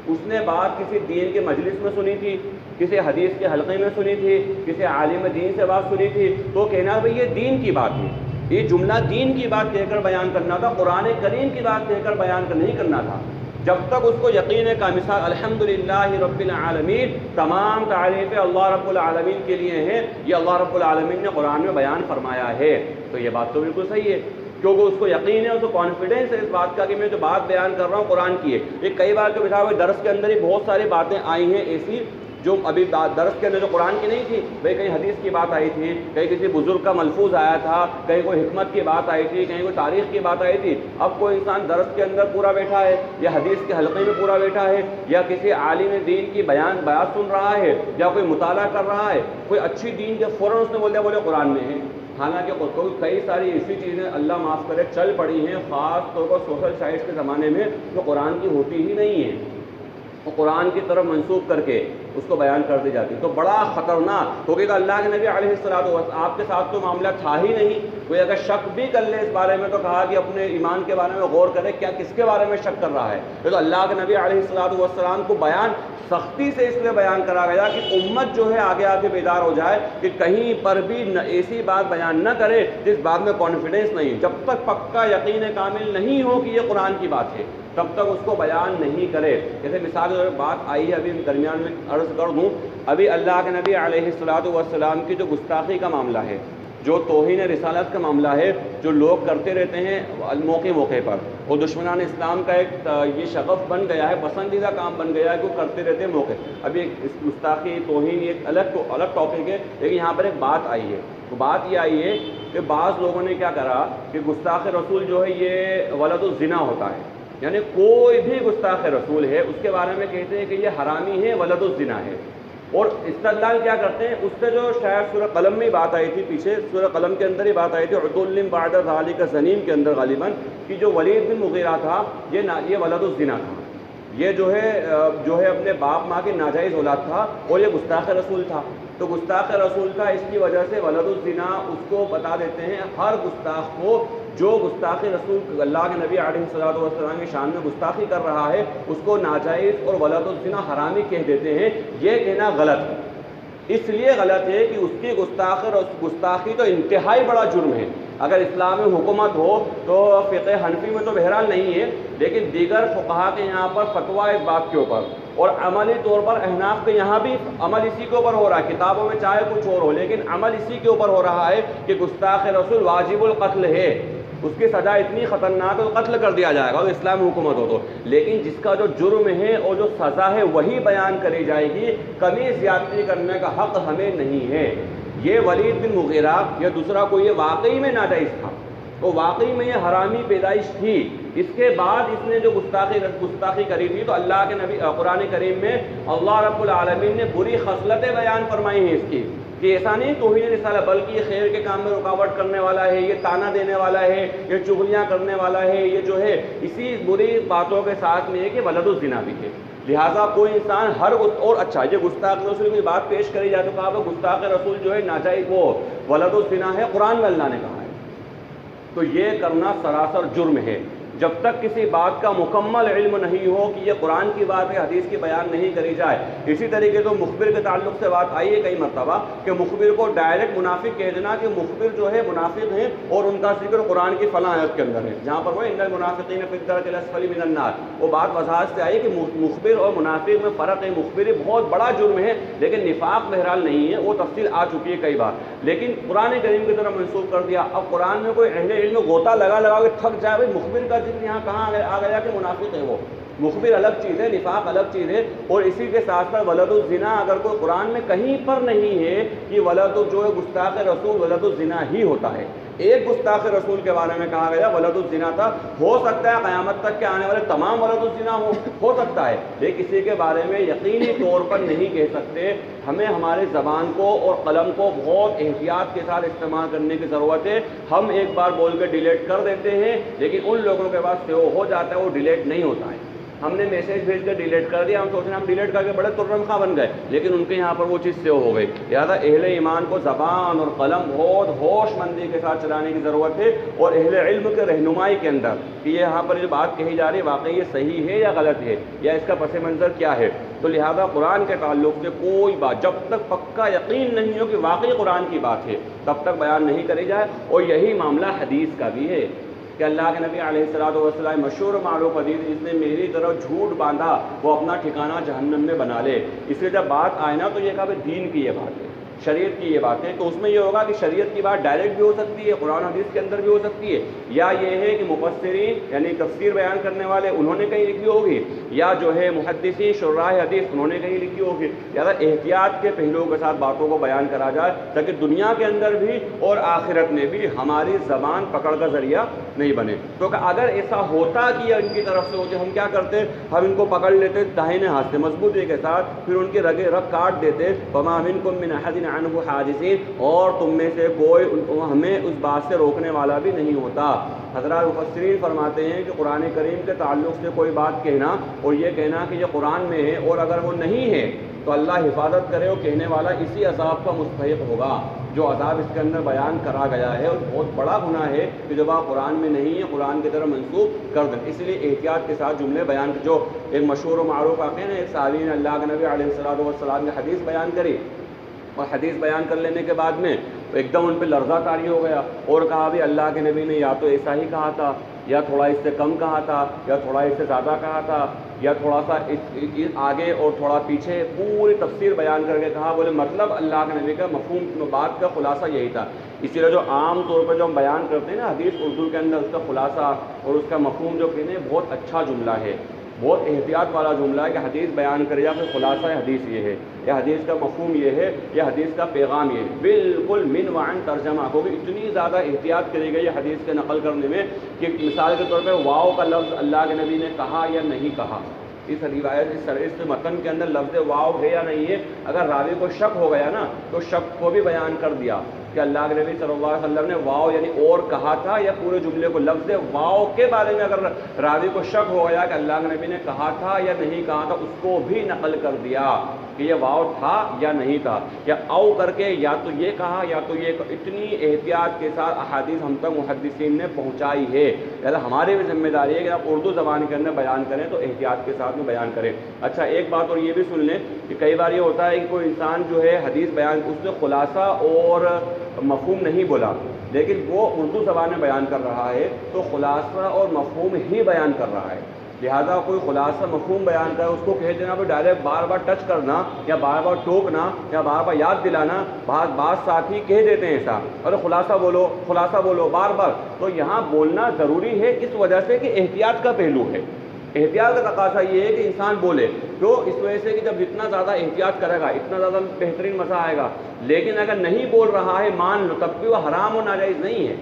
اس نے بات کسی دین کے مجلس میں سنی تھی، کسی حدیث کے حلقے میں سنی تھی، کسی عالم دین سے بات سنی تھی، تو کہنا بھئی یہ دین کی بات ہے، یہ جملہ دین کی بات کہہ کر بیان کرنا تھا، قرآن کریم کی بات کہہ کر بیان نہیں کرنا تھا۔ جب تک اس کو یقین کا مثال الحمدللہ رب العالمین، تمام تعریفیں اللہ رب العالمین کے لیے ہیں، یہ اللہ رب العالمین نے قرآن میں بیان فرمایا ہے، تو یہ بات تو بالکل صحیح ہے، کیونکہ اس کو یقین ہے، اس کو کانفیڈنس ہے اس بات کا کہ میں جو بات بیان کر رہا ہوں قرآن کی ہے۔ یہ کئی بار کے بجائے درس کے اندر ہی بہت ساری باتیں آئی ہیں ایسی جو ابھی درس کے اندر جو قرآن کی نہیں تھی، بھئی کہیں حدیث کی بات آئی تھی، کہیں کسی بزرگ کا ملفوظ آیا تھا، کہیں کوئی حکمت کی بات آئی تھی، کہیں کوئی تاریخ کی بات آئی تھی۔ اب کوئی انسان درس کے اندر پورا بیٹھا ہے یا حدیث کے حلقے میں پورا بیٹھا ہے یا کسی عالم دین کی بیان سن رہا ہے یا کوئی مطالعہ کر رہا ہے، کوئی اچھی دین کے فوراً اس نے بولے قرآن میں ہے، حالانکہ کئی ساری ایسی چیزیں اللہ معاف کرے چل پڑی ہیں خاص طور پر سوشل سائٹس کے زمانے میں جو قرآن کی ہوتی ہی نہیں ہیں، وہ قرآن کی طرف منسوخ کر کے اس کو بیان کر دی جاتی ہے، تو بڑا خطرناک، کیونکہ اللہ کے نبی علیہ السلام آپ کے ساتھ تو معاملہ تھا ہی نہیں، کوئی اگر شک بھی کر لے اس بارے میں تو کہا کہ اپنے ایمان کے بارے میں غور کرے، کیا کس کے بارے میں شک کر رہا ہے؟ تو اللہ کے نبی علیہ السلام کو بیان سختی سے اس لیے بیان کرا گیا کہ امت جو ہے آگے آگے بیدار ہو جائے کہ کہیں پر بھی ایسی بات بیان نہ کرے جس بات میں کانفیڈنس نہیں، جب تک پکا یقین کامل نہیں ہو کہ یہ قرآن کی بات ہے تب تک اس کو بیان نہیں کرے۔ جیسے مثال کی بات آئی ہے، ابھی درمیان میں عرض کر دوں، ابھی اللہ کے نبی علیہ السلام کی جو گستاخی کا معاملہ ہے، جو توہین رسالت کا معاملہ ہے، جو لوگ کرتے رہتے ہیں موقع پر، وہ دشمنان اسلام کا ایک یہ شغف بن گیا ہے، پسندیدہ کام بن گیا ہے کہ وہ کرتے رہتے ہیں موقع۔ ابھی اس گستاخی توہین ایک الگ ٹاپک ہے، لیکن یہاں پر ایک بات آئی ہے، وہ بات یہ آئی ہے کہ بعض لوگوں نے کیا کرا کہ گستاخ رسول جو ہے یہ ولد الزنا ہوتا ہے، یعنی کوئی بھی گستاخ رسول ہے اس کے بارے میں کہتے ہیں کہ یہ حرامی ہے، ولد الزنا ہے، اور استدلال کیا کرتے ہیں اس سے جو شاید سورہ قلم میں بات آئی تھی، پیچھے سورہ قلم کے اندر ہی بات آئی تھی، عتل بعد ذالک زنیم کے اندر غالباً، کہ جو ولید بن مغیرہ تھا یہ ولد الزنا تھا، یہ جو ہے اپنے باپ ماں کی ناجائز اولاد تھا، اور یہ گستاخ رسول تھا، تو گستاخ رسول تھا، اس کی وجہ سے ولد الزنا اس کو بتا دیتے ہیں ہر گستاخ کو، جو گستاخ رسول اللہ کے نبی علیہ السلام کی شان میں گستاخی کر رہا ہے اس کو ناجائز اور ولد الزنا حرامی کہہ دیتے ہیں۔ یہ کہنا غلط ہے، اس لیے غلط ہے کہ اس کی گستاخی تو انتہائی بڑا جرم ہے۔ اگر اسلامی حکومت ہو تو فقہ حنفی میں تو بہرحال نہیں ہے، لیکن دیگر فقہا کے یہاں پر فتویٰ اس بات کے اوپر، اور عملی طور پر احناف کے یہاں بھی عمل اسی کے اوپر ہو رہا ہے، کتابوں میں چاہے کچھ اور ہو لیکن عمل اسی کے اوپر ہو رہا ہے کہ گستاخ رسول واجب القتل ہے، اس کی سزا اتنی خطرناک ہے کہ قتل کر دیا جائے گا اور اسلامی حکومت ہو تو، لیکن جس کا جو جرم ہے اور جو سزا ہے وہی بیان کری جائے گی، کمی زیادتی کرنے کا حق ہمیں نہیں ہے۔ یہ ولید بن مغیرہ یا دوسرا کوئی یہ واقعی میں ناجائز تھا، تو واقعی میں یہ حرامی پیدائش تھی، اس کے بعد اس نے جو گستاخی کری تھی تو اللہ کے نبی قرآن کریم میں اللہ رب العالمین نے بری خصلتیں بیان فرمائی ہیں اس کی، کہ ایسا نہیں توہین رسالہ بلکہ یہ خیر کے کام میں رکاوٹ کرنے والا ہے، یہ تانا دینے والا ہے، یہ چغلیاں کرنے والا ہے، یہ جو ہے اسی بری باتوں کے ساتھ میں ہے کہ ولد الزنا بھی ہے۔ لہٰذا کوئی انسان اور اچھا یہ گستاخ رسول کی بات پیش کری جائے تو کہا کہ گستاخ رسول جو ہے ناجائز وہ ولد الزنا ہے، قرآن میں اللہ نے کہا ہے، تو یہ کرنا سراسر جرم ہے۔ جب تک کسی بات کا مکمل علم نہیں ہو کہ یہ قرآن کی بات ہے، حدیث کی بیان نہیں کری جائے۔ اسی طریقے سے مخبر کے تعلق سے بات آئی ہے کئی مرتبہ کہ مخبر کو ڈائریکٹ منافق کہہ دینا کہ مخبر جو ہے منافق ہیں اور ان کا ذکر قرآن کی فلاں آیت کے اندر ہے، جہاں پر وہ ان المنافقین فی الدرک الاسفل من النار، وہ بات وضاحت سے آئی کہ مخبر اور منافق میں فرق ہے، مخبر بہت بڑا جرم ہے لیکن نفاق بہرحال نہیں ہے، وہ تفصیل آ چکی ہے کئی بار، لیکن قرآن کریم کی طرف منسوخ کر دیا۔ اب قرآن میں کوئی اہل علم غوطہ لگا کے تھک جائے، بھائی مخبر کا ذکر یہاں کہاں آ گیا کہ منافق ہے، وہ مخبر الگ چیز ہے، نفاق الگ چیز ہے، اور اسی کے ساتھ ساتھ ولد الزنا اگر کوئی قرآن میں کہیں پر نہیں ہے کہ ولد جو ہے گستاخ رسول ولد الزنا ہی ہوتا ہے، ایک گستاخ رسول کے بارے میں کہا گیا ولد الزنا تھا، ہو سکتا ہے قیامت تک کے آنے والے تمام ولد الزنا ہو سکتا ہے، لیکن کسی کے بارے میں یقینی طور پر نہیں کہہ سکتے۔ ہمیں ہمارے زبان کو اور قلم کو بہت احتیاط کے ساتھ استعمال کرنے کی ضرورت ہے۔ ہم ایک بار بول کے ڈیلیٹ کر دیتے ہیں، لیکن ان لوگوں کے پاس سیو ہو جاتا ہے، وہ ڈیلیٹ نہیں ہوتا ہے۔ ہم نے میسیج بھیج کر ڈیلیٹ کر دیا، ہم سوچیں ہم ڈیلیٹ کر کے بڑے ترم خواہ بن گئے، لیکن ان کے یہاں پر وہ چیز سیو ہو گئی۔ لہٰذا اہل ایمان کو زبان اور قلم بہت ہوش مندی کے ساتھ چلانے کی ضرورت ہے، اور اہل علم کے رہنمائی کے اندر کہ یہ یہاں پر جو بات کہی جا رہی ہے واقعی یہ صحیح ہے یا غلط ہے، یا اس کا پس منظر کیا ہے۔ تو لہٰذا قرآن کے تعلق سے کوئی بات جب تک پکا یقین نہیں ہو کہ واقعی قرآن کی بات ہے تب تک بیان نہیں کرے جائے، اور یہی معاملہ حدیث کا بھی ہے کہ اللہ کے نبی علیہ السلام مشہور و معروف حدیث، جس نے میری طرف جھوٹ باندھا وہ اپنا ٹھکانہ جہنم میں بنا لے۔ اس لیے جب بات آئے نا تو یہ کہا کہ دین کی یہ بات ہے، شریعت کی یہ بات ہے، تو اس میں یہ ہوگا کہ شریعت کی بات ڈائریکٹ بھی ہو سکتی ہے، قرآن حدیث کے اندر بھی ہو سکتی ہے، یا یہ ہے کہ مفسرین یعنی تفسیر بیان کرنے والے انہوں نے کہیں لکھی ہوگی، یا جو ہے محدثین شراح حدیث انہوں نے کہیں لکھی ہوگی۔ لہٰذا احتیاط کے پہلوؤں کے ساتھ باتوں کو بیان کرا جائے تاکہ دنیا کے اندر بھی اور آخرت میں بھی ہماری زبان پکڑ کا ذریعہ نہیں بنے۔ کیونکہ اگر ایسا ہوتا کہ ان کی طرف سے ہو کہ ہم کیا کرتے، ہم ان کو پکڑ لیتے داہنے ہاتھ سے مضبوطی کے ساتھ، پھر ان کے رگ کاٹ دیتے، فما منکم من احد عنہ حاجزین، اور تم میں سے کوئی ہمیں اس بات سے روکنے والا بھی نہیں ہوتا۔ حضرات مفسرین فرماتے ہیں کہ قرآن کریم کے تعلق سے کوئی بات کہنا اور یہ کہنا کہ یہ قرآن میں ہے اور اگر وہ نہیں ہے تو اللہ حفاظت کرے، اور کہنے والا اسی عذاب کا مستحق ہوگا جو عذاب اس کے اندر بیان کرا گیا ہے، اور بہت بڑا گناہ ہے کہ جو بات قرآن میں نہیں ہے قرآن کی طرف منسوب کر دیں۔ اس لیے احتیاط کے ساتھ جملے بیان، جو ایک مشہور و معروف واقعہ ہے، ایک صحابی نے اللہ کے نبی علیہ الصلوۃ والسلام کی حدیث بیان کری، اور حدیث بیان کر لینے کے بعد میں ایک دم ان پہ لرزہ طاری ہو گیا اور کہا بھی اللہ کے نبی نے یا تو ایسا ہی کہا تھا، یا تھوڑا اس سے کم کہا تھا، یا تھوڑا اس سے زیادہ کہا تھا، یا تھوڑا سا آگے اور تھوڑا پیچھے، پوری تفسیر بیان کر کے کہا، بولے مطلب اللہ کے نبی کا مفہوم بات کا خلاصہ یہی تھا۔ اسی لیے جو عام طور پر جو ہم بیان کرتے ہیں نا حدیث اردو کے اندر، اس کا خلاصہ اور اس کا مفہوم جو کہتے ہیں بہت اچھا جملہ ہے، بہت احتیاط والا جملہ ہے کہ حدیث بیان کرے جا پھر خلاصہ حدیث یہ ہے، یا حدیث کا مفہوم یہ ہے، یا حدیث کا پیغام یہ ہے، بالکل من وعن ترجمہ کو بھی اتنی زیادہ احتیاط کری گئی حدیث کے نقل کرنے میں کہ مثال کے طور پہ واو کا لفظ اللہ کے نبی نے کہا یا نہیں کہا، اس روایت اس متن کے اندر لفظ واو ہے یا نہیں ہے، اگر راوی کو شک ہو گیا نا تو شک کو بھی بیان کر دیا کہ اللہ کے نبی صلی اللہ علیہ وسلم نے واو یعنی اور کہا تھا یا پورے جملے کو، لفظ واو کے بارے میں اگر راوی کو شک ہو گیا کہ اللہ کے نبی نے کہا تھا یا نہیں کہا تھا، اس کو بھی نقل کر دیا کہ یہ واو تھا یا نہیں تھا، یا او کر کے یا تو یہ کہا یا تو یہ، اتنی احتیاط کے ساتھ احادیث ہم تک محدثین نے پہنچائی ہے۔ لہٰذا ہماری بھی ذمہ داری ہے کہ آپ اردو زبان کے اندر بیان کریں تو احتیاط کے ساتھ میں بیان کریں۔ اچھا ایک بات اور یہ بھی سن لیں کہ کئی بار یہ ہوتا ہے کہ کوئی انسان جو ہے حدیث بیان، اس نے خلاصہ اور مفہوم نہیں بولا، لیکن وہ اردو زبان میں بیان کر رہا ہے تو خلاصہ اور مفہوم ہی بیان کر رہا ہے، لہذا کوئی خلاصہ مفہوم بیان کرے اس کو کہہ دینا بھی ڈائریکٹ بار بار ٹچ کرنا یا بار بار ٹوکنا یا بار بار یاد دلانا، بعض ساتھی کہہ دیتے ہیں ایسا، ارے خلاصہ بولو بار بار، تو یہاں بولنا ضروری ہے اس وجہ سے کہ احتیاط کا پہلو ہے۔ احتیاط کا تقاضا یہ ہے کہ انسان بولے، تو اس وجہ سے کہ جب جتنا زیادہ احتیاط کرے گا اتنا زیادہ بہترین مزہ آئے گا، لیکن اگر نہیں بول رہا ہے مان لو تب بھی وہ حرام و ناجائز نہیں ہے،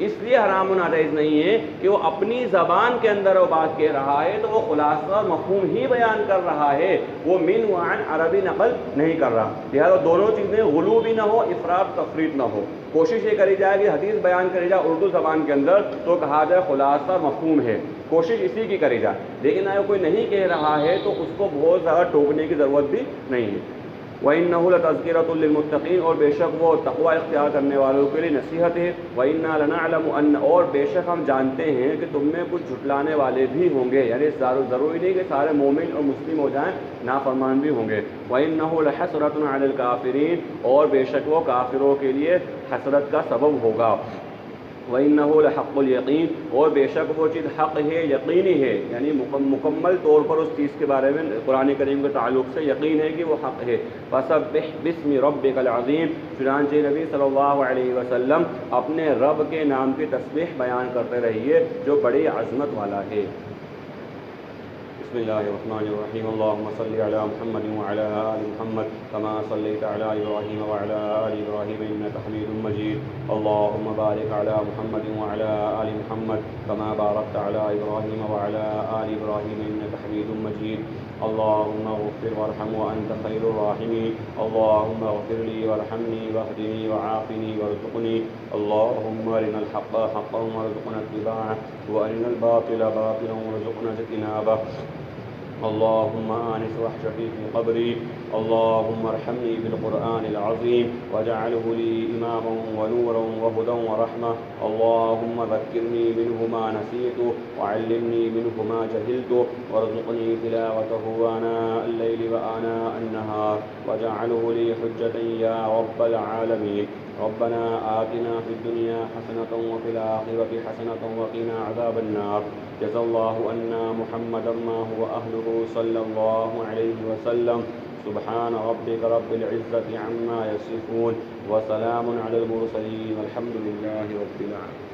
اس لیے حرام و ناجائز نہیں ہے کہ وہ اپنی زبان کے اندر وہ بات کہہ رہا ہے تو وہ خلاصہ اور مفہوم ہی بیان کر رہا ہے، وہ من وعن عربی نقل نہیں کر رہا، لہٰذا دونوں چیزیں غلو بھی نہ ہو، افراط تفریط نہ ہو، کوشش یہ کری جائے کہ حدیث بیان کری جائے اردو زبان کے اندر تو کہا جائے خلاصہ مفہوم ہے، کوشش اسی کی کری جائے، لیکن اگر کوئی نہیں کہہ رہا ہے تو اس کو بہت زیادہ ٹوکنے کی ضرورت بھی نہیں ہے۔ وَإِنَّهُ لَتَذْكِرَةٌ لِّلْمُتَّقِينَ، اور بے شک وہ تقوی اختیار کرنے والوں کے لیے نصیحت ہے۔ وَإِنَّا لَنَعْلَمُ أَنَّ، اور بے شک ہم جانتے ہیں کہ تم میں کچھ جھٹلانے والے بھی ہوں گے، یعنی ضروری نہیں کہ سارے مومن اور مسلم ہو جائیں، نافرمان بھی ہوں گے۔ وَإِنَّهُ لَحَسْرَةٌ عَلَى الْكَافِرِينَ، اور بے شک وہ کافروں کے لیے حسرت کا سبب ہوگا۔ وَإِنَّهُ لَحَقُّ الْيَقِينِ، اور بے شک وہ چیز حق ہے، یقینی ہے، یعنی مکمل طور پر اس چیز کے بارے میں قرآن کریم کے تعلق سے یقین ہے کہ وہ حق ہے۔ فَسَبِّحْ بِاسْمِ رَبِّكَ الْعَظِيمِ، چنانچہ نبی صلی اللہ علیہ وسلم اپنے رب کے نام کی تسبیح بیان کرتے رہیے جو بڑی عظمت والا ہے۔ بسم اللہ الرحمن الرحیم، اللہم صلی علی محمد وعلی آل محمد کما صلیت علی ابراہیم وعلی آل ابراہیم انک حمید مجید، اللہم بارک علی محمد وعلی آل محمد کما بارکت علی ابراہیم وعلی آل ابراہیم انک حمید مجید، اللہم اغفر وارحم وانت خیر الراحمین، اللہم اغفر لی وارحمنی واہدنی وعافنی وارزقنی، اللہم ارنا الحق حقا وارزقنا اتباعہ وارنا الباطل باطلا وارزقنا اجتنابہ، اللهم آنس وحشتي في قبري، اللهم ارحمني بالقرآن العظيم واجعله لي إماما ونورا وهدى ورحمة، اللهم ذكرني منه ما نسيت وعلمني منه ما جهلت وارزقني تلاوته آناء الليل وآناء النهار واجعله لي حجة يا رب العالمين، ربنا آتنا في الدنيا حسنة وفي الآخرة حسنة وقنا عذاب النار، جزا الله عنا محمدا ما هو أهله صلى الله عليه وسلم، سبحان ربك رب العزة عما يصفون وسلام على المرسلين والحمد لله رب العالمين۔